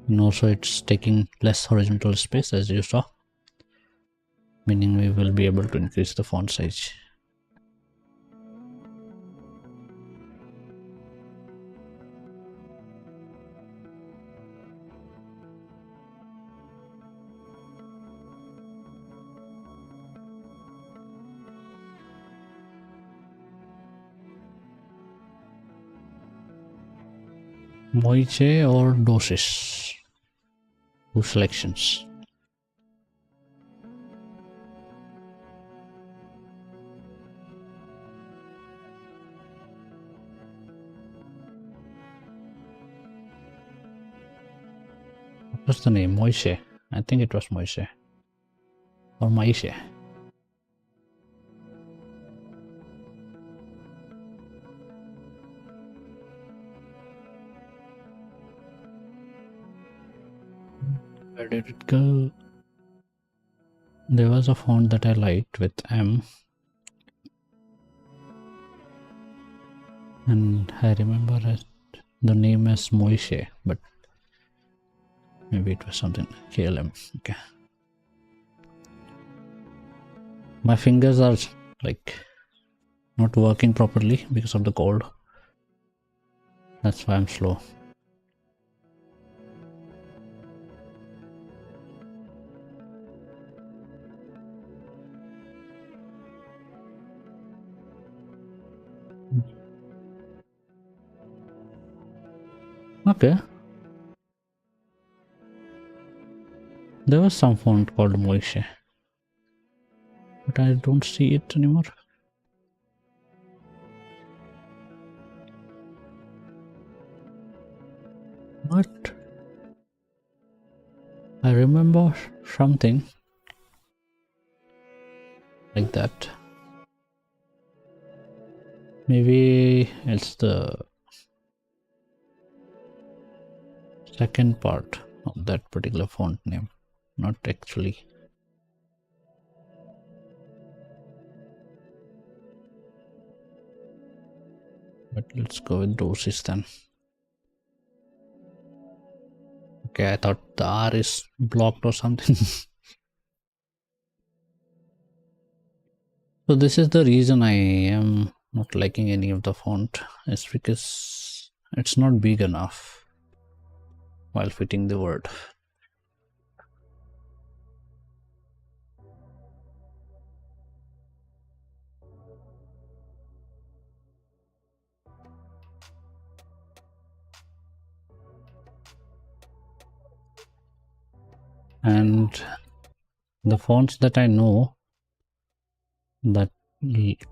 And also it's taking less horizontal space, as you saw, meaning we will be able to increase the font size. Moiche or Dosis? Two selections. What was the name? Moiche. I think it was Moiche. Or Maishe. Where did it go? There was a font that I liked with M. And I remember the name as Moishe, but maybe it was something KLM. Okay. My fingers are like not working properly because of the cold. That's why I'm slow. Okay. There was some font called Moishe, but I don't see it anymore. What? I remember something like that. Maybe it's the second part of that particular font name, not actually. But let's go with Dosis then. Okay, I thought the R is blocked or something. So this is the reason I am not liking any of the font. It's because it's not big enough while fitting the word. And the fonts that I know that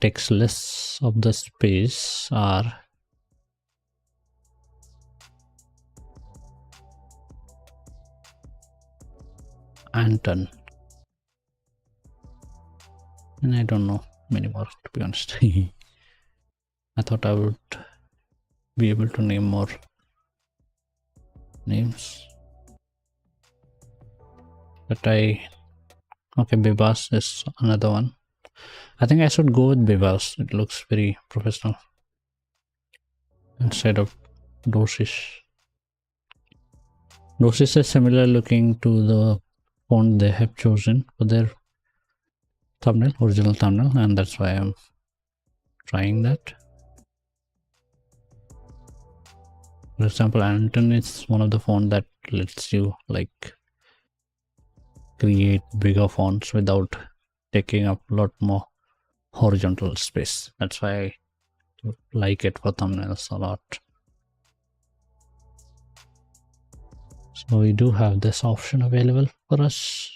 takes less of the space are Anton, and I don't know many more, to be honest. I thought I would be able to name more names, but okay, Bibas is another one. I think I should go with Bibas. It looks very professional instead of Dosis. Dosis is similar looking to the font they have chosen for their thumbnail, original thumbnail, and that's why I'm trying that. For example, Anton is one of the font that lets you like create bigger fonts without taking up a lot more horizontal space. That's why I like it for thumbnails a lot. So we do have this option available for us.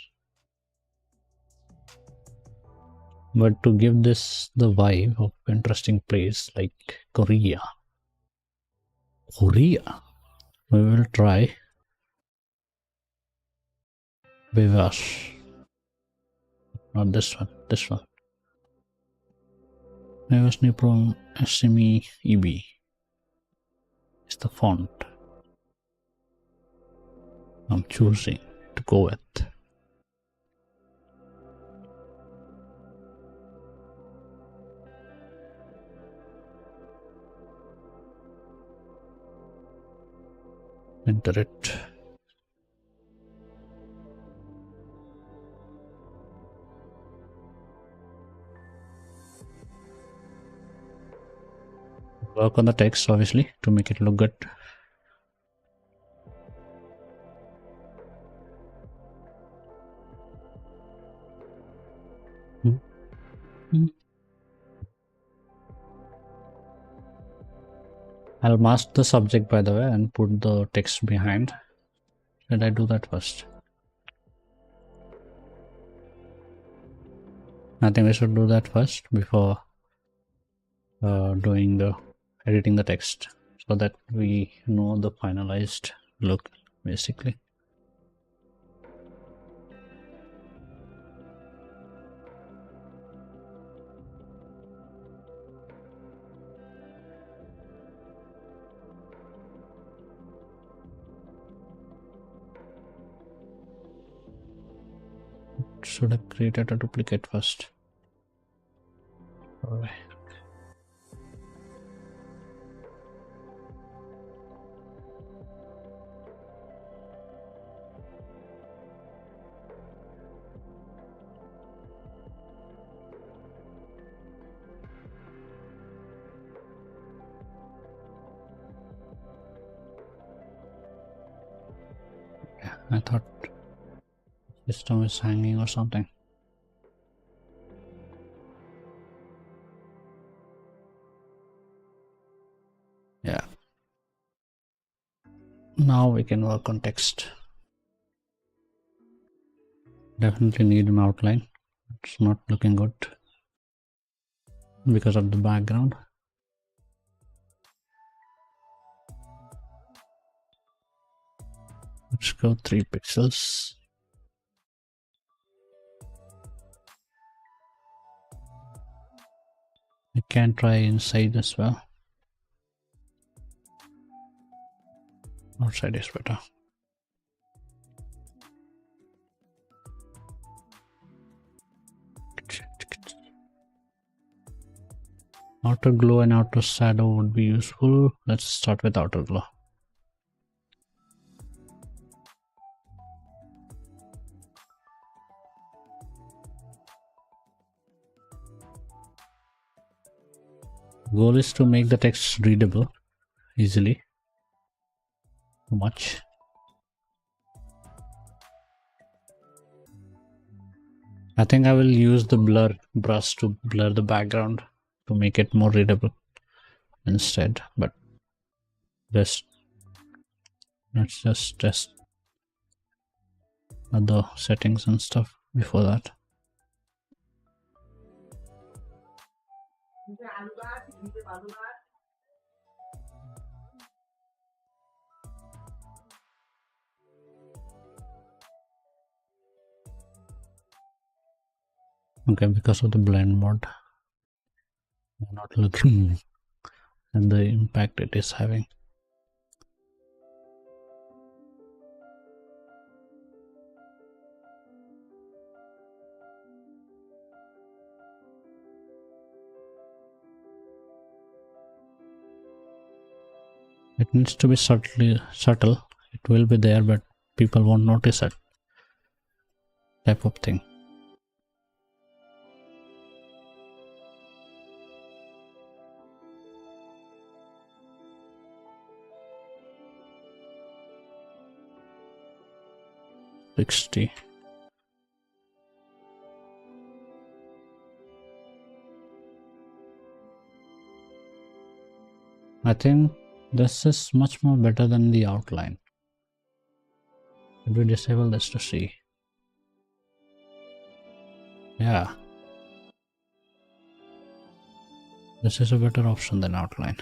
But to give this the vibe of interesting place like Korea, we will try Vivash. Not this one, this one. Vivash Nipron SME EB is the font I'm choosing to go with. Enter it. Work on the text obviously to make it look good. I'll mask the subject, by the way, and put the text behind. Should I do that first? I think we should do that first before doing the editing the text, so that we know the finalized look, basically. Should have created a duplicate first. Alright. Yeah, I thought system is hanging or something. Yeah. Now we can work on text. Definitely need an outline. It's not looking good because of the background. Let's go 3 pixels. I can try inside as well. Outside is better. Outer glow and outer shadow would be useful. Let's start with outer glow. Goal is to make the text readable easily. Too much. I think I will use the blur brush to blur the background to make it more readable instead, but let's just test other settings and stuff before that. Okay, because of the blend mode, I'm not looking at the impact it is having. It needs to be subtle. It will be there, but people won't notice it. Type of thing. $60. I think this is much more better than the outline. Should we disable this to see? Yeah. This is a better option than outline.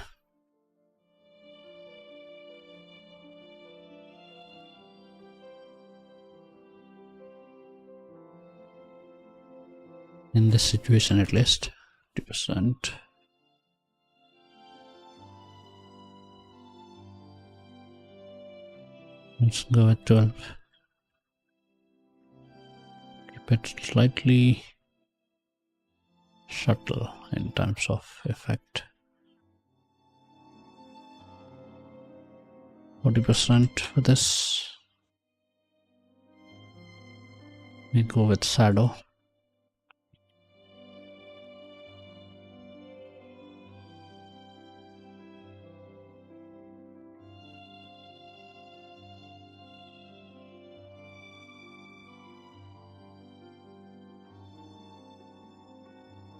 In this situation at least. 50%. Let's go at 12. Keep it slightly subtle in terms of effect. 40% for this. We go with shadow.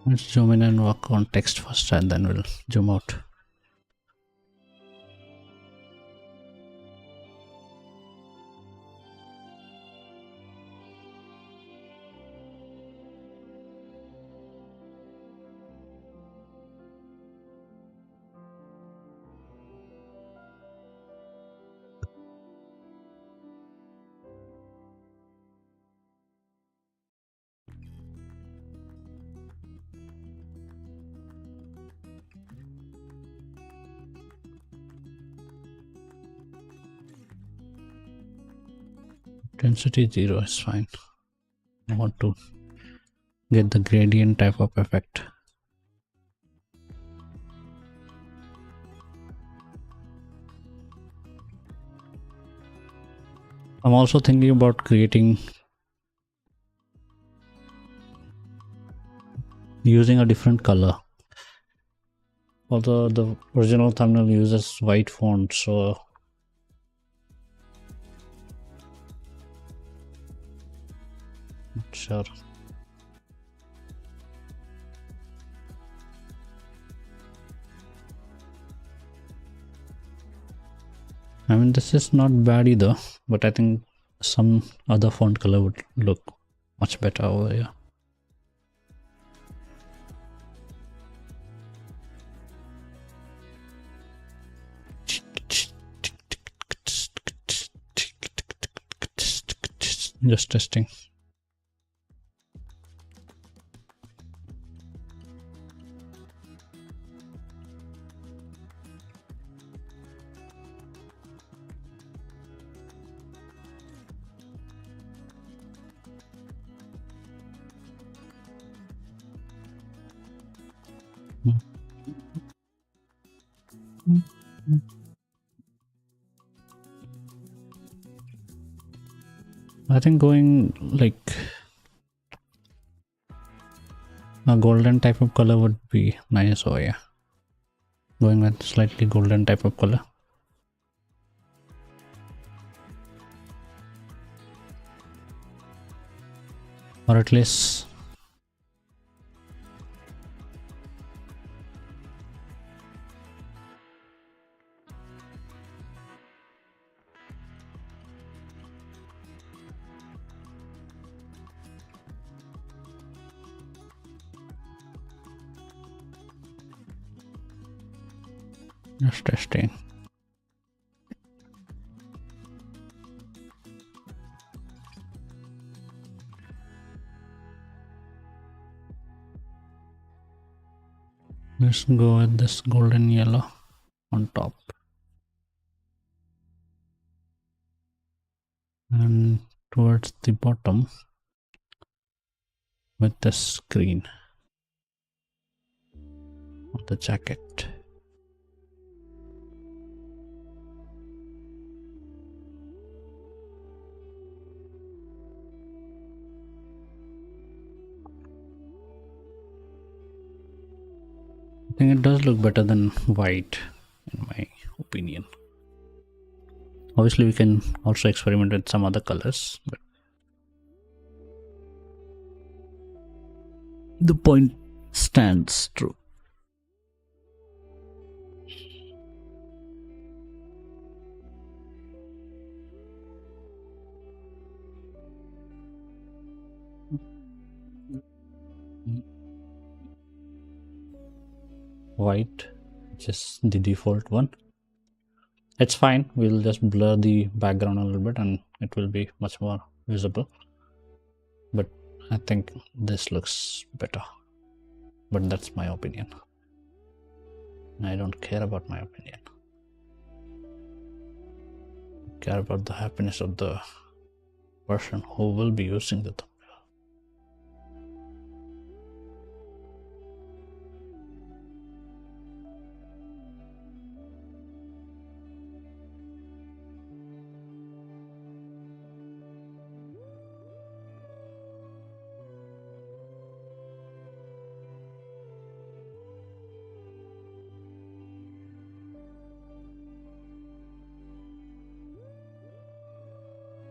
Let's zoom in and work on text first, and then we'll zoom out. Intensity 0 is fine. I want to get the gradient type of effect. I'm also thinking about creating using a different color. Although the original thumbnail uses white font, so not sure. I mean, this is not bad either, but I think some other font color would look much better over here. Just testing. I think going like a golden type of color would be nice. Oh yeah, going with slightly golden type of color. Or at least just testing. Let's go with this golden yellow on top. And towards the bottom with this green of the jacket. I think it does look better than white in my opinion. Obviously we can also experiment with some other colors, but the point stands true. White, which is the default one. It's fine, we'll just blur the background a little bit and it will be much more visible. But I think this looks better. But that's my opinion. I don't care about my opinion. I care about the happiness of the person who will be using the thumbnail.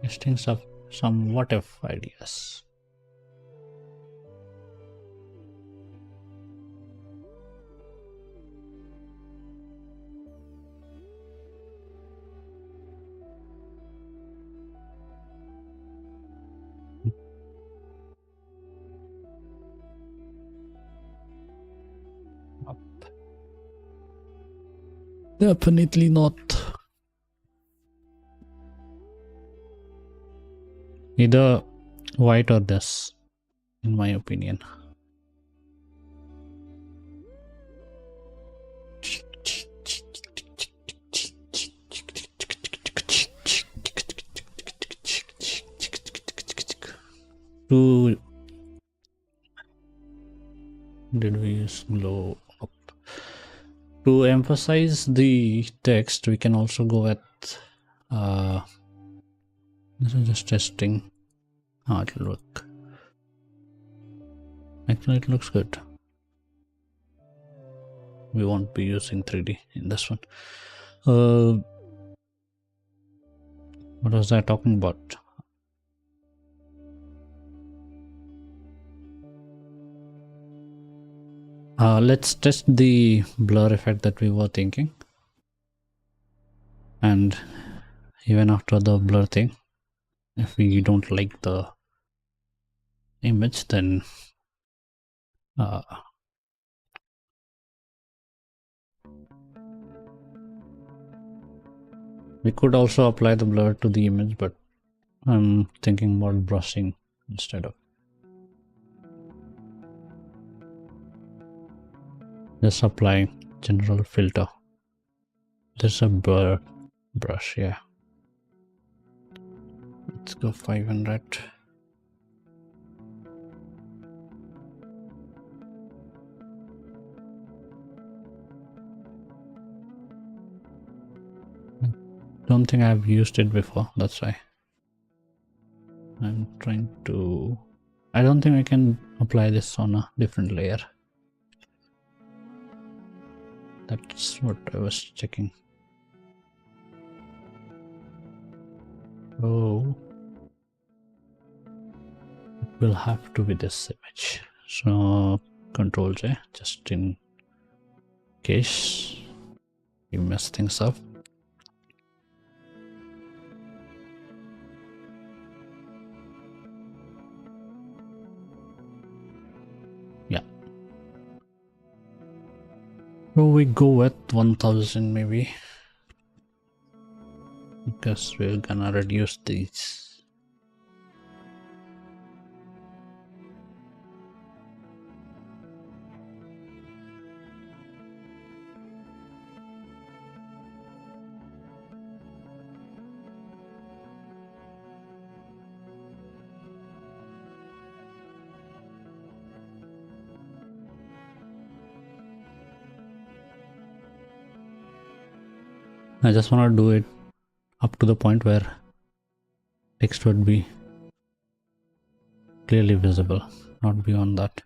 Listings of some what if ideas. Up. Definitely not. Either white or this, in my opinion. To did we use glow up? To emphasize the text, we can also go with this is just testing how it will look. Actually, it looks good. We won't be using 3D in this one. What was I talking about? Let's test the blur effect that we were thinking. And even after the blur thing, if we don't like the image, then we could also apply the blur to the image, but I'm thinking about brushing instead of just applying general filter. There's a blur brush, yeah. Let's go 500. Don't think I've used it before, that's why I'm trying to. I don't think I can apply this on a different layer. That's what I was checking. Oh, it will have to be this image. So Control J, just in case you mess things up. Yeah. So we go with 1000 maybe, because we're gonna reduce these. I just want to do it up to the point where text would be clearly visible, not beyond that.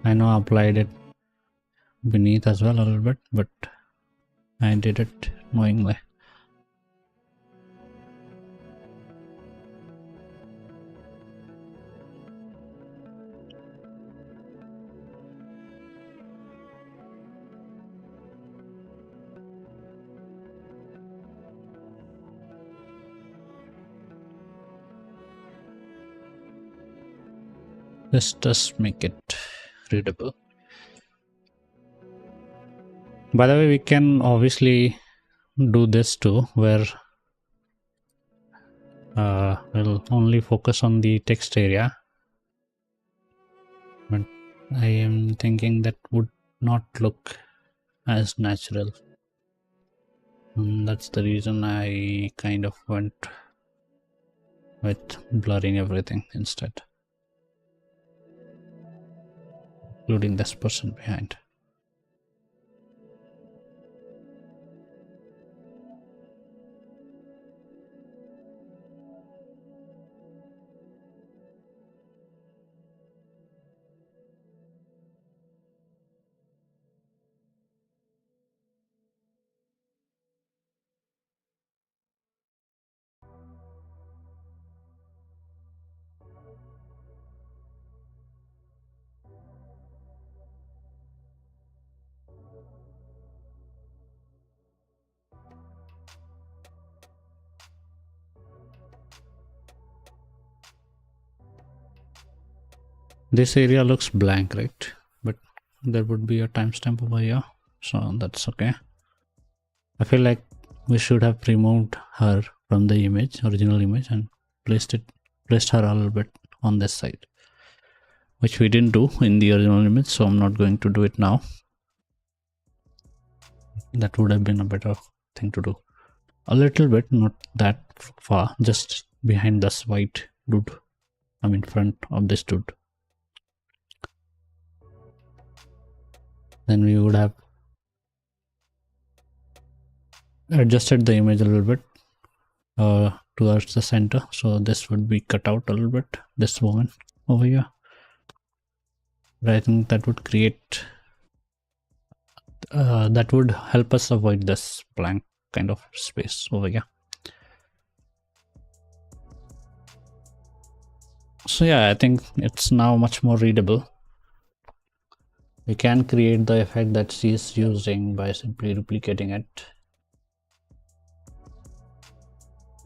I know I applied it beneath as well a little bit, but I did it knowingly. This does make it readable. By the way, we can obviously do this too, where we'll only focus on the text area, but I am thinking that would not look as natural, and that's the reason I kind of went with blurring everything instead, including this person behind. This area looks blank, right? But there would be a timestamp over here, so that's okay. I feel like we should have removed her from the image, original image, and placed her a little bit on this side, which we didn't do in the original image, so I'm not going to do it now. That would have been a better thing to do. A little bit, not that far, just behind this white dude. I'm in front of this dude. Then we would have adjusted the image a little bit towards the center, so this would be cut out a little bit, this woman over here. But I think that would create that would help us avoid this blank kind of space over here. So yeah, I think it's now much more readable. We can create the effect that she is using by simply duplicating it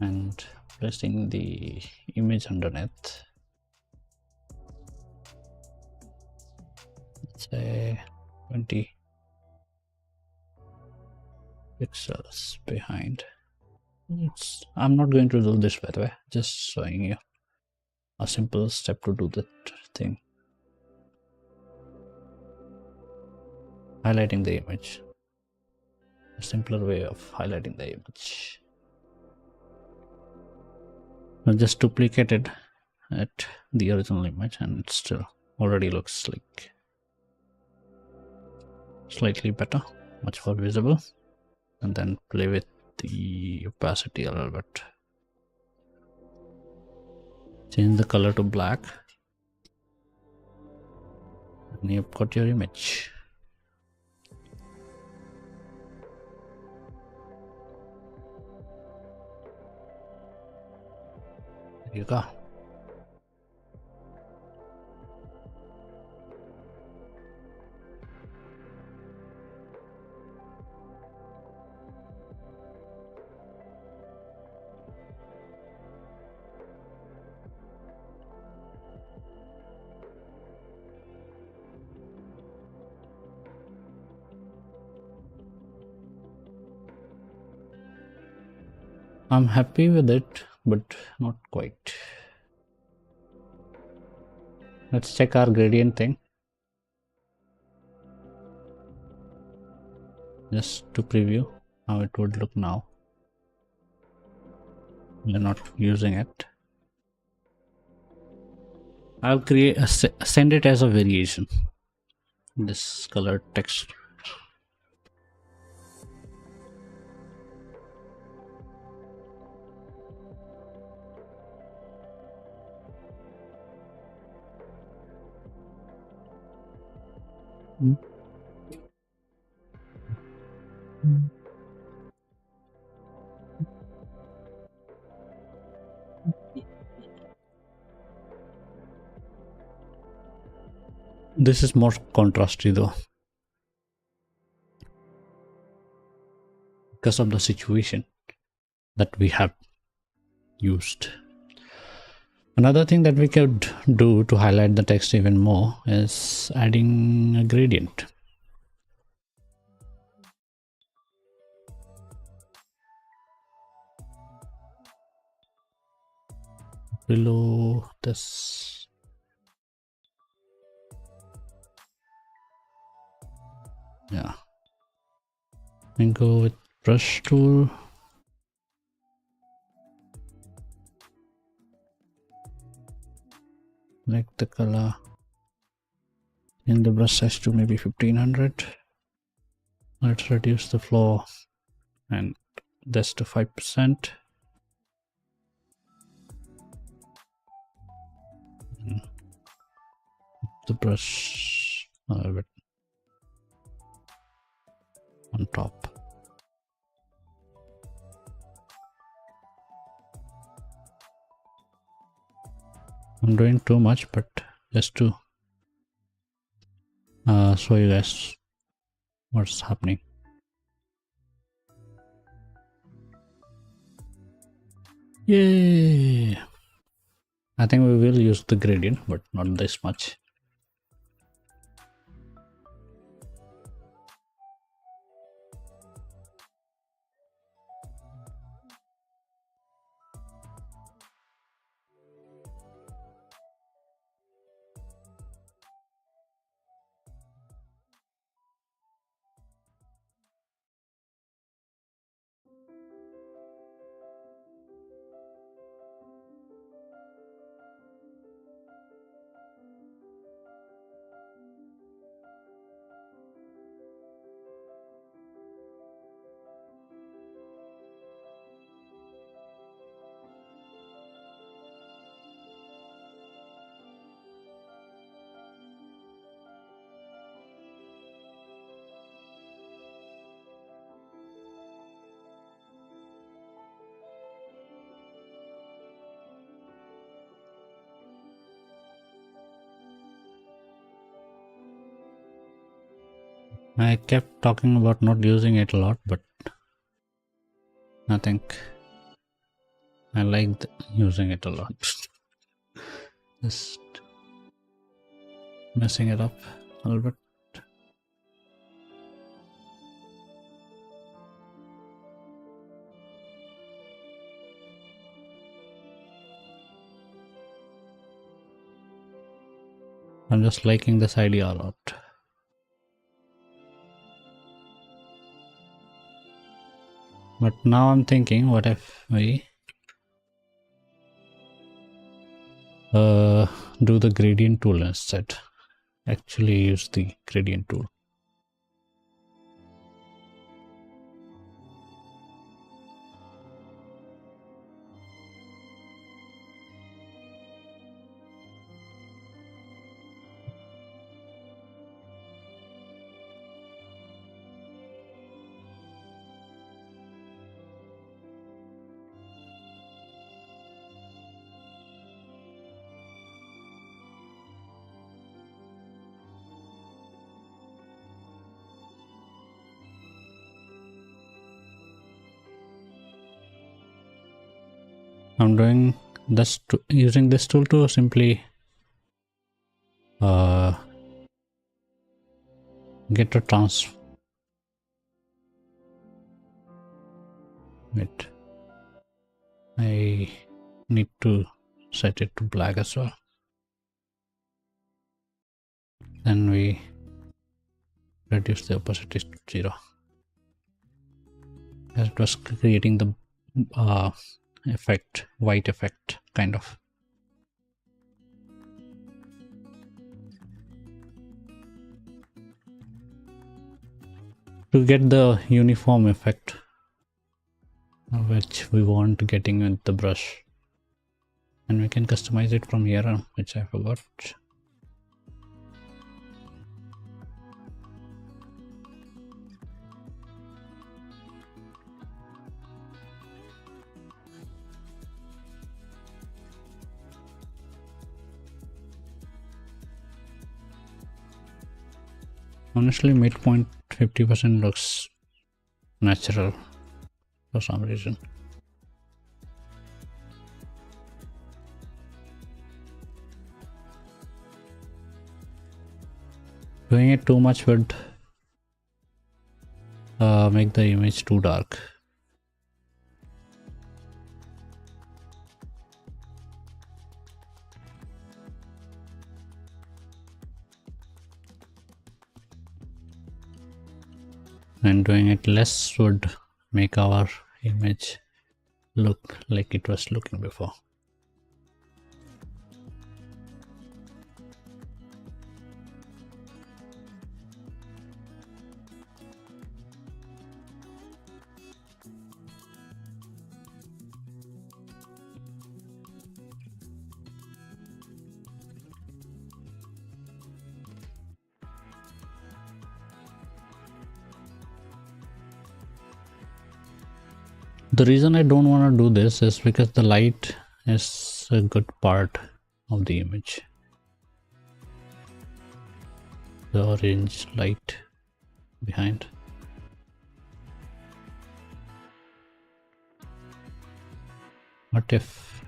and placing the image underneath. Let's say 20 pixels behind. I'm not going to do this, by the way, just showing you a simple step to do that thing. Highlighting the image. A simpler way of highlighting the image. I just duplicated at the original image and it still already looks like slightly better, much more visible. And then play with the opacity a little bit. Change the color to black. And you've got your image. There you go. I'm happy with it, but not quite. Let's check our gradient thing. Just to preview how it would look now. We're not using it. I'll send it as a variation. This colored text. This is more contrasty though, because of the situation that we have used. Another thing that we could do to highlight the text even more is adding a gradient. Below this. Yeah. And go with brush tool. Select the color. In the brush size to maybe 1500. Let's reduce the flow and this to 5%. The brush a little bit on top. I'm doing too much, but just to show you guys what's happening. Yay! I think we will use the gradient, but not this much. I kept talking about not using it a lot, but I think I liked using it a lot. Just messing it up a little bit. I'm just liking this idea a lot. But now I'm thinking, what if we do the gradient tool instead? Actually use the gradient tool. I'm doing this using this tool to simply get a wait, I need to set it to black as well. Then we reduce the opacity to 0. As it was creating the effect, white effect kind of. To get the uniform effect which we want getting with the brush, and we can customize it from here, which I forgot. Honestly, midpoint 50% looks natural for some reason. Doing it too much would make the image too dark. And doing it less would make our image look like it was looking before. The reason I don't want to do this is because the light is a good part of the image. The orange light behind. What if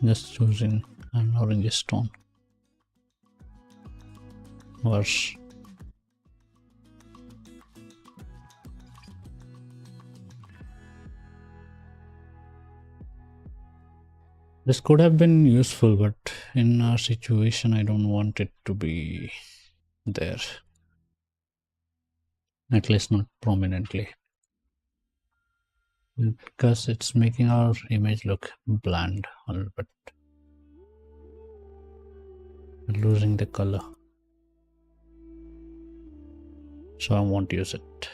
just choosing an orange tone? Worse. This could have been useful, but in our situation, I don't want it to be there. At least not prominently. Because it's making our image look bland a little bit. Losing the color. So I won't use it.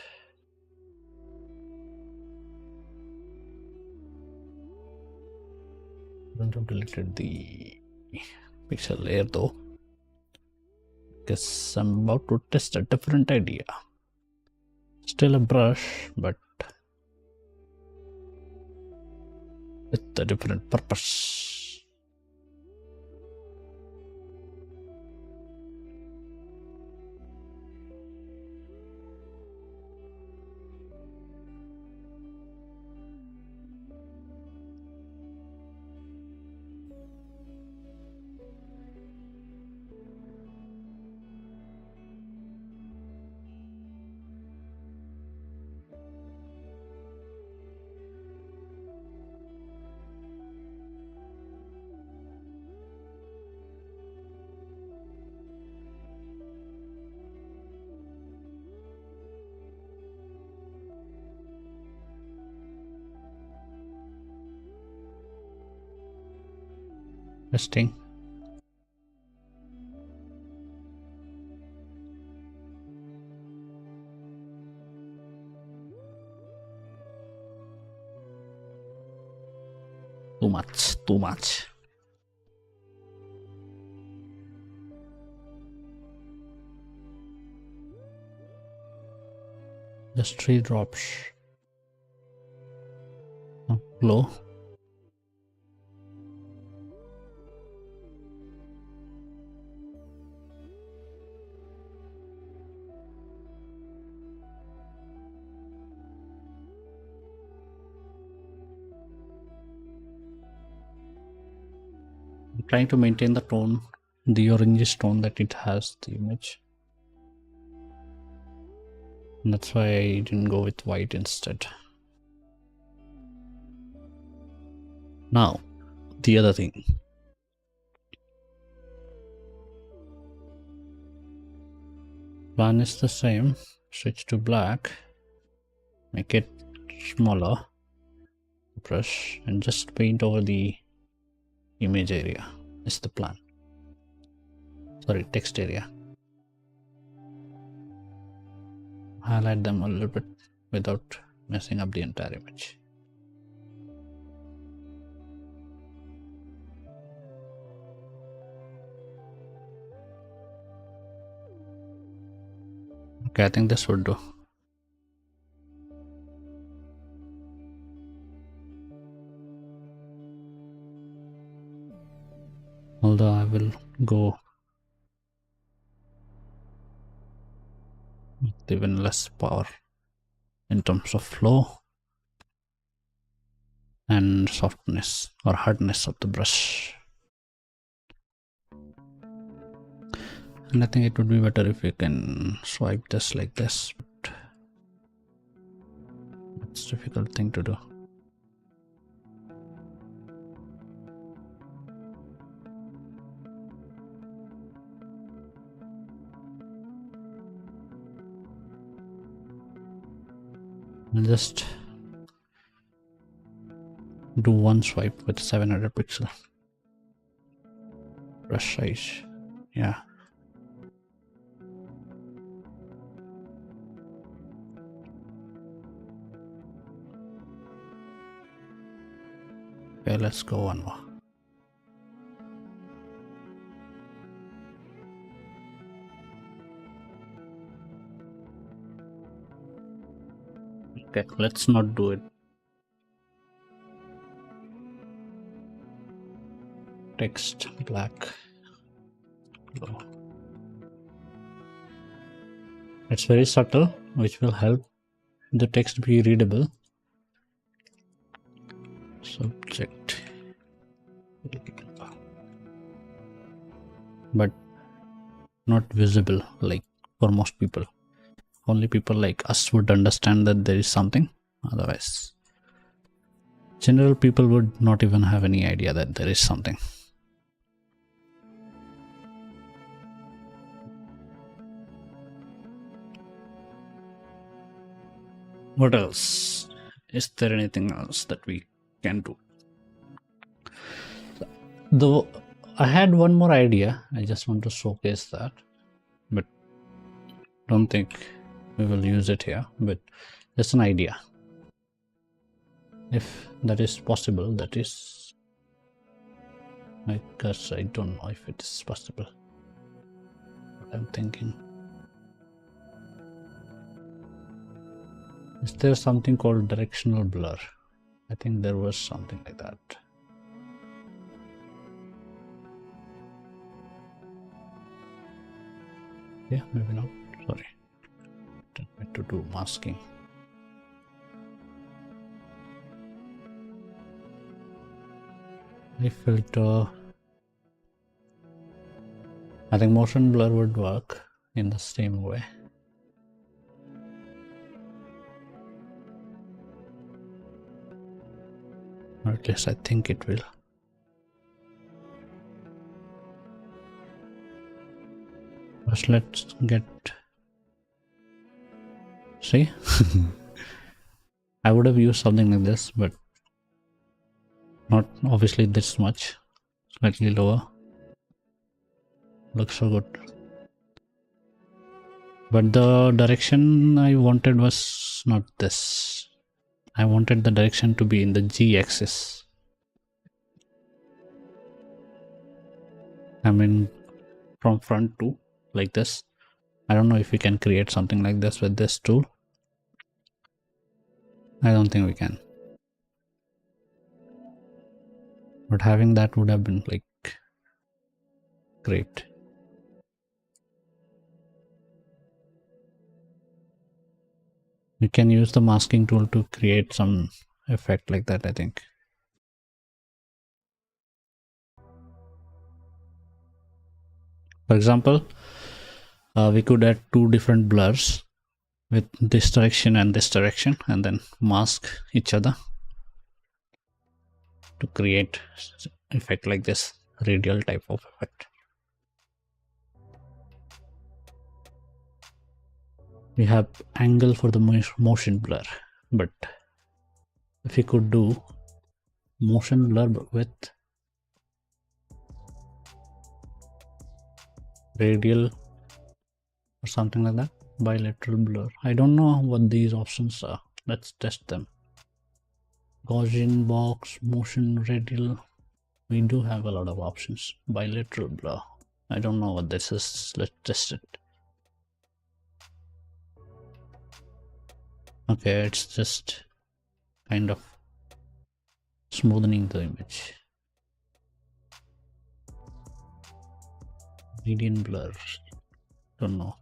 I don't have deleted the pixel layer though, because I'm about to test a different idea. Still a brush, but with a different purpose. Testing. Too much. Just 3 drops. Glow. I'm trying to maintain the tone, the orangish tone that it has, the image. And that's why I didn't go with white instead. Now, the other thing. Plan is the same. Switch to black. Make it smaller. Brush and just paint over the image area is the plan. Sorry, text area. Highlight them a little bit without messing up the entire image. Okay, I think this would do. Although I will go with even less power in terms of flow and softness or hardness of the brush. And I think it would be better if we can swipe this like this, but it's a difficult thing to do. I'll just do one swipe with 700 pixel brush size. Yeah. Okay, let's go one more. Okay, let's not do it. Text black. Glow. It's very subtle, which will help the text be readable. Subject. But not visible like for most people. Only people like us would understand that there is something. Otherwise, general people would not even have any idea that there is something. What else? Is there anything else that we can do? Though I had one more idea, I just want to showcase that, but don't think we will use it here, but just an idea. If that is possible, that is, I guess I don't know if it is possible. But I'm thinking, is there something called directional blur? I think there was something like that. Yeah, maybe not. Sorry. Tell me to do masking. I filter. I think motion blur would work in the same way. Or at least I think it will. First, let's get. See? I would have used something like this, but not obviously this much. Slightly lower. Looks so good. But the direction I wanted was not this. I wanted the direction to be in the G-axis. I mean, from front to like this. I don't know if we can create something like this with this tool. I don't think we can. But having that would have been like great. You can use the masking tool to create some effect like that, I think. For example, we could add two different blurs with this direction and this direction and then mask each other to create effect like this, radial type of effect. We have angle for the motion blur, but if we could do motion blur with radial or something like that, bilateral blur. I don't know what these options are. Let's test them. Gaussian box, motion radial. We do have a lot of options. Bilateral blur. I don't know what this is. Let's test it. Okay, it's just kind of smoothing the image. Median blur. Don't know.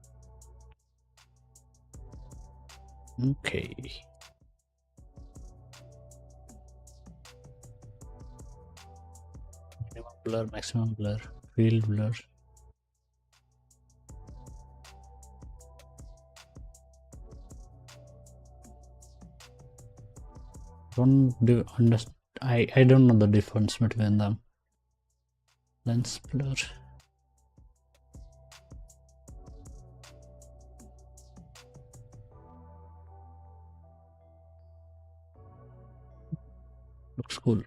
Okay. Minimum blur, maximum blur, field blur. I don't know the difference between them. Lens blur. Looks cool.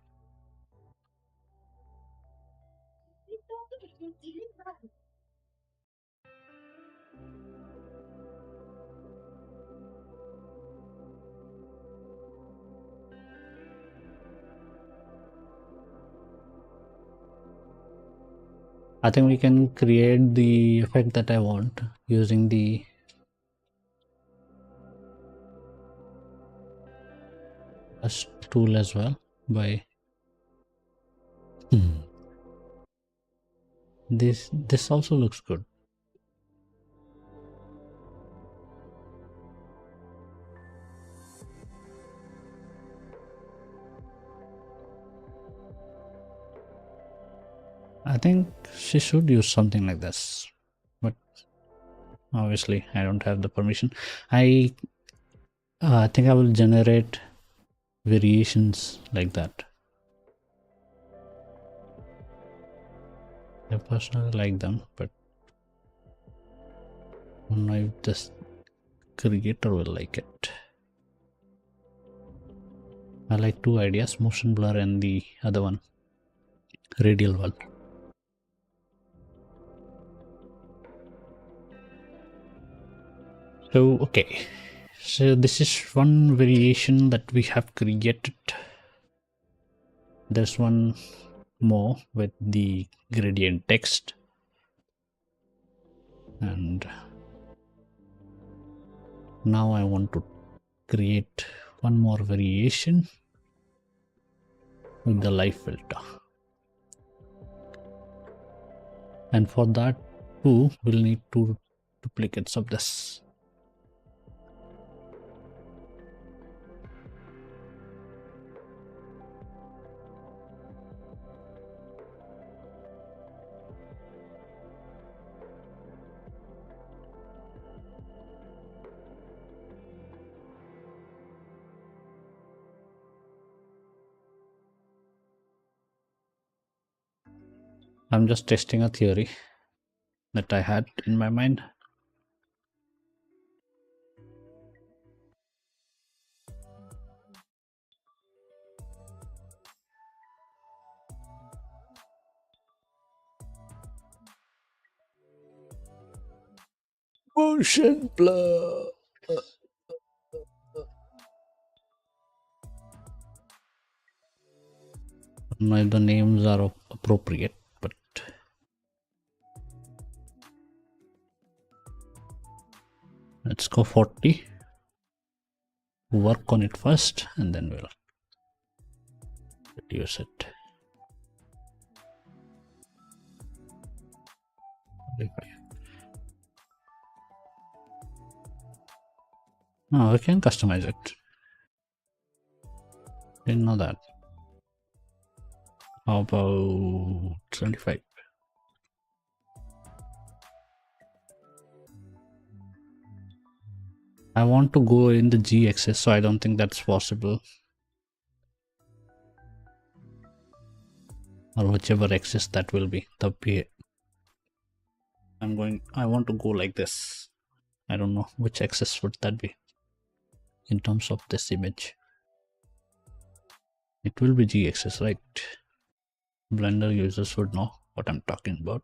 I think we can create the effect that I want using the tool as well by this also looks good. I think she should use something like this, but obviously I don't have the permission. I think I will generate variations like that. I personally like them, but I don't know if this creator will like it. I like two ideas, motion blur and the other one, radial one. So okay, so this is one variation that we have created. There's one more with the gradient text, and now I want to create one more variation with the live filter. And for that too, we'll need 2 duplicates of this. I'm just testing a theory that I had in my mind. Motion blur. I don't know if the names are appropriate, but let's go 40. Work on it first and then we'll reduce it. Oh, we can customize it. Didn't know that. How about 25? I want to go in the G axis, so I don't think that's possible. Or whichever axis that will be. The P. I want to go like this. I don't know which axis would that be in terms of this image. It will be G axis, right? Blender users would know what I'm talking about.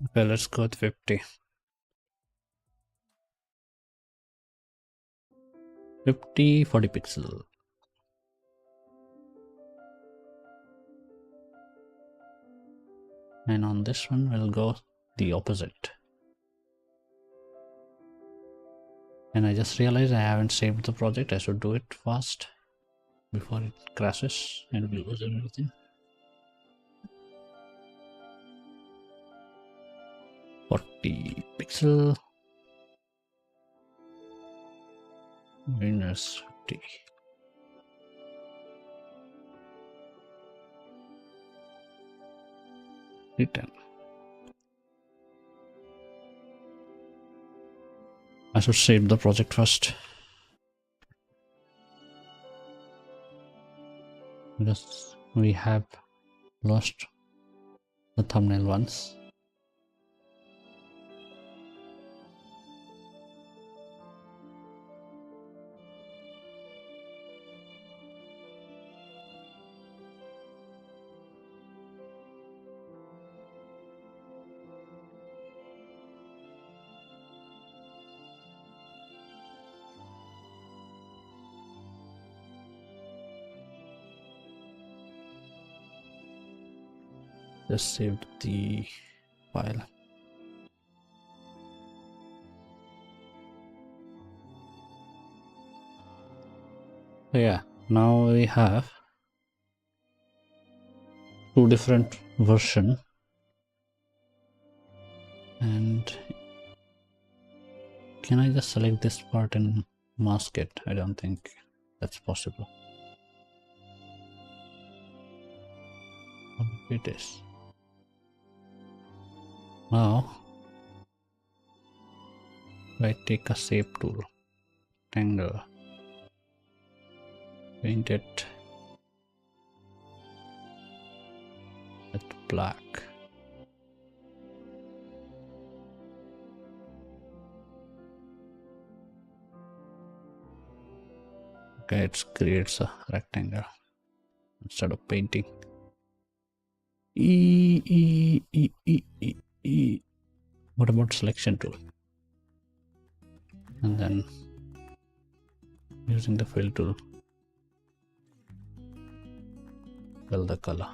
Okay, let's go with 50. 50, 40 pixel. And on this one, we'll go the opposite. And I just realized I haven't saved the project. I should do it fast before it crashes and we lose everything. 40 pixel. Minus 50. Return. I should save the project first. Because we have lost the thumbnail once. Just saved the file. So yeah, now we have 2 different versions, and can I just select this part and mask it? I don't think that's possible. It is. Now, I take a shape tool, rectangle, paint it with black. Okay, it creates a rectangle instead of painting. What about selection tool? And then using the fill tool, fill the color.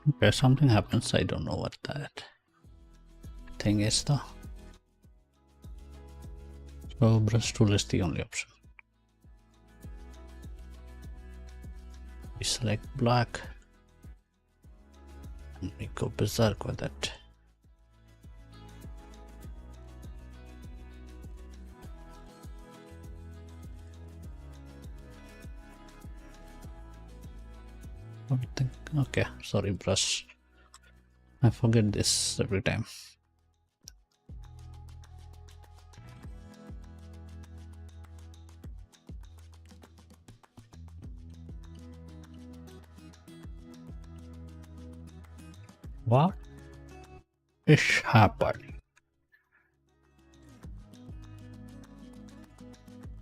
Okay, something happens. I don't know what that thing is though. So brush tool is the only option. We select black and we go berserk with it. Okay, sorry, brush. I forget this every time. What is happening?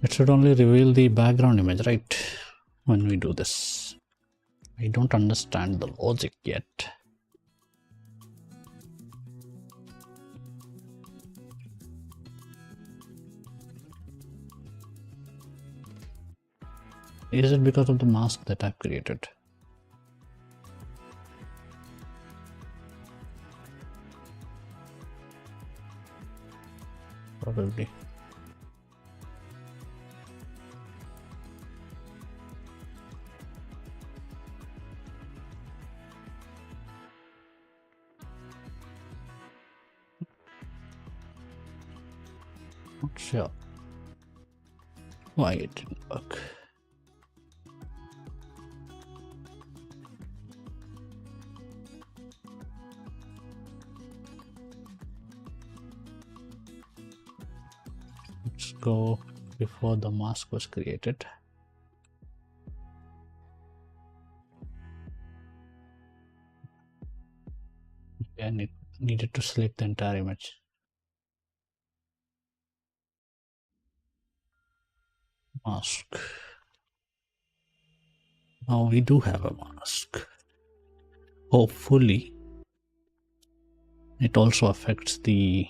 It should only reveal the background image, right? When we do this. I don't understand the logic yet. Is it because of the mask that I've created? Probably. Not sure why it didn't work. Let's go before the mask was created. And it needed to select the entire image. Mask. Now we do have a mask. Hopefully it also affects the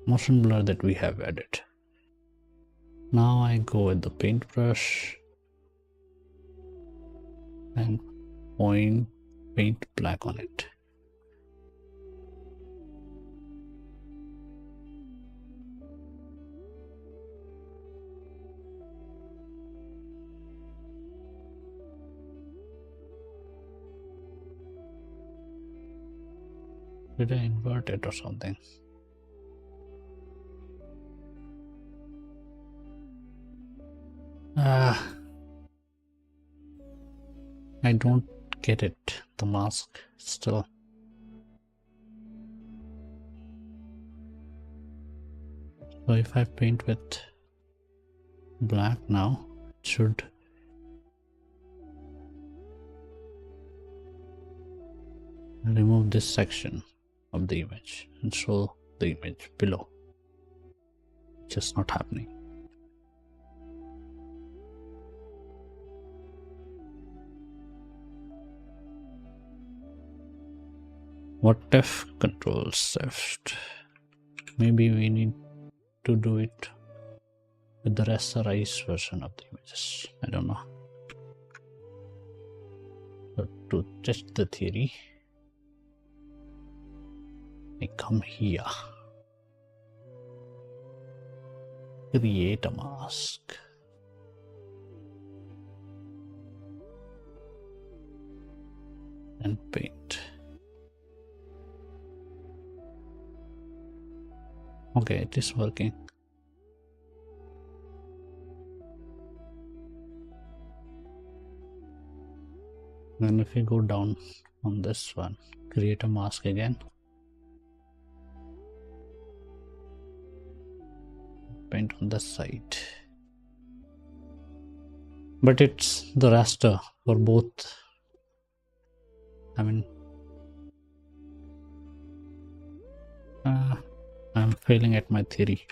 motion blur that we have added. Now I go with the paintbrush and paint black on it. Did I invert it or something? I don't get it. The mask still. So if I paint with black now, it should remove this section of the image and show the image below. Just not happening. What if? Control shift. Maybe we need to do it with the rasterized version of the images. I don't know. So to test the theory, I come here, create a mask, and paint. Okay, it is working. And if we go down on this one, create a mask again, paint on the side. But it's the raster for both. I mean, I'm failing at my theory.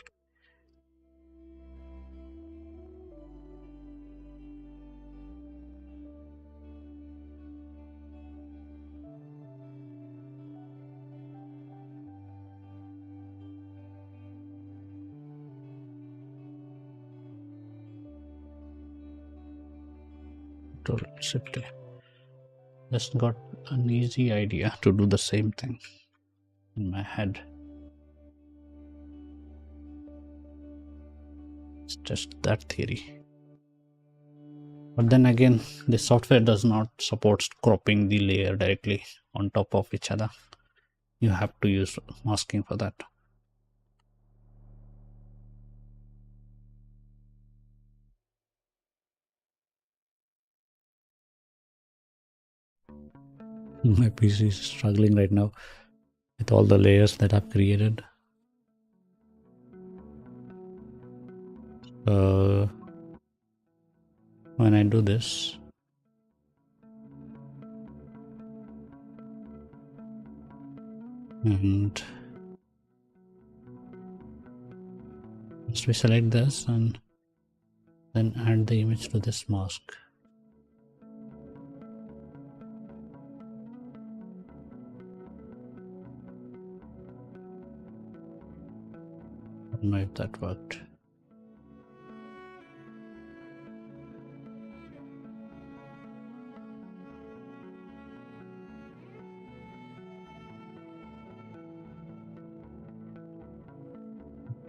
Shift. Just got an easy idea to do the same thing in my head. It's just that theory. But then again, the software does not support cropping the layer directly on top of each other. You have to use masking for that. My PC is struggling right now with all the layers that I've created. When I do this, and once we select this and then add the image to this mask. I don't know if that worked.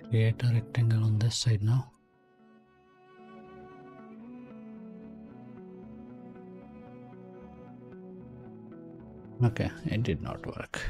Create a rectangle on this side now. Okay, it did not work.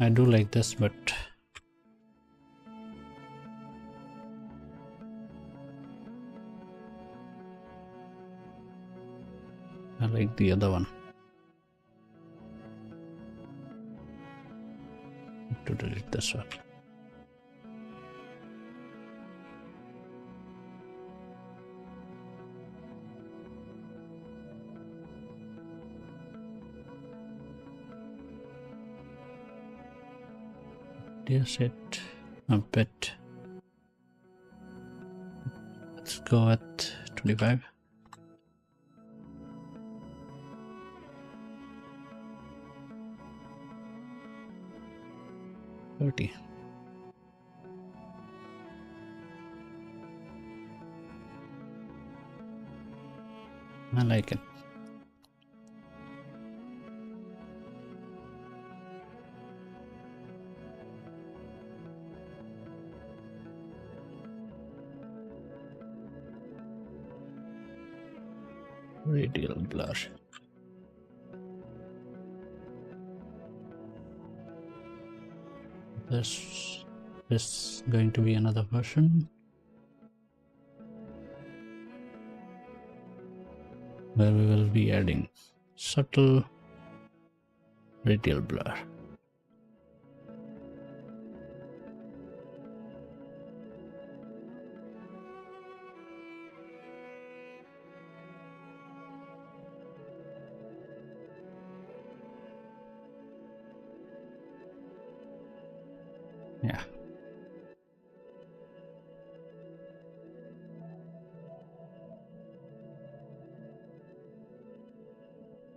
I do like this, but I like the other one. To delete this one. Reduce it a bit. Let's go at 25. $30. I like it. Radial blur. This is going to be another version where we will be adding subtle radial blur. Yeah.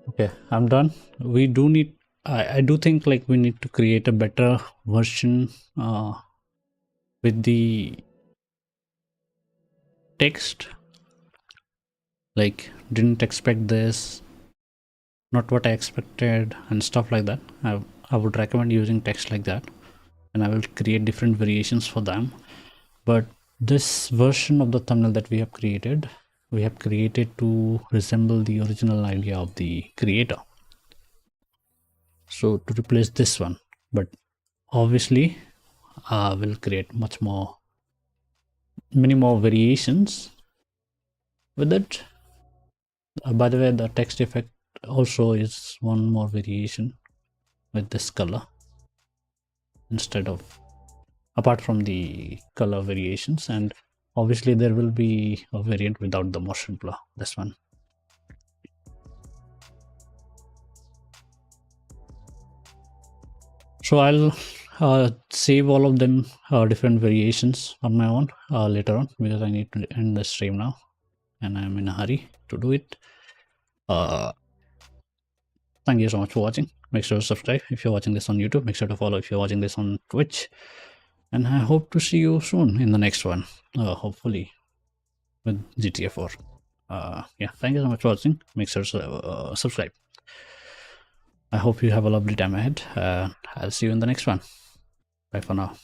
Okay, I'm done. We do need, I do think like we need to create a better version with the text. Like, didn't expect this, not what I expected, and stuff like that. I would recommend using text like that, and I will create different variations for them. But this version of the thumbnail that we have created to resemble the original idea of the creator. So to replace this one, but obviously we'll create many more variations with it. By the way, the text effect also is one more variation with this color instead of, apart from the color variations, and obviously there will be a variant without the motion blur, this one. So save all of them different variations on my own later on, because I need to end the stream now and I'm in a hurry to do it. Thank you so much for watching. Make sure to subscribe if you're watching this on YouTube. Make sure to follow if you're watching this on Twitch. And I hope to see you soon in the next one, hopefully with GTA 4. Yeah, thank you so much for watching. Make sure to subscribe. I hope you have a lovely time ahead. I'll see you in the next one. Bye for now.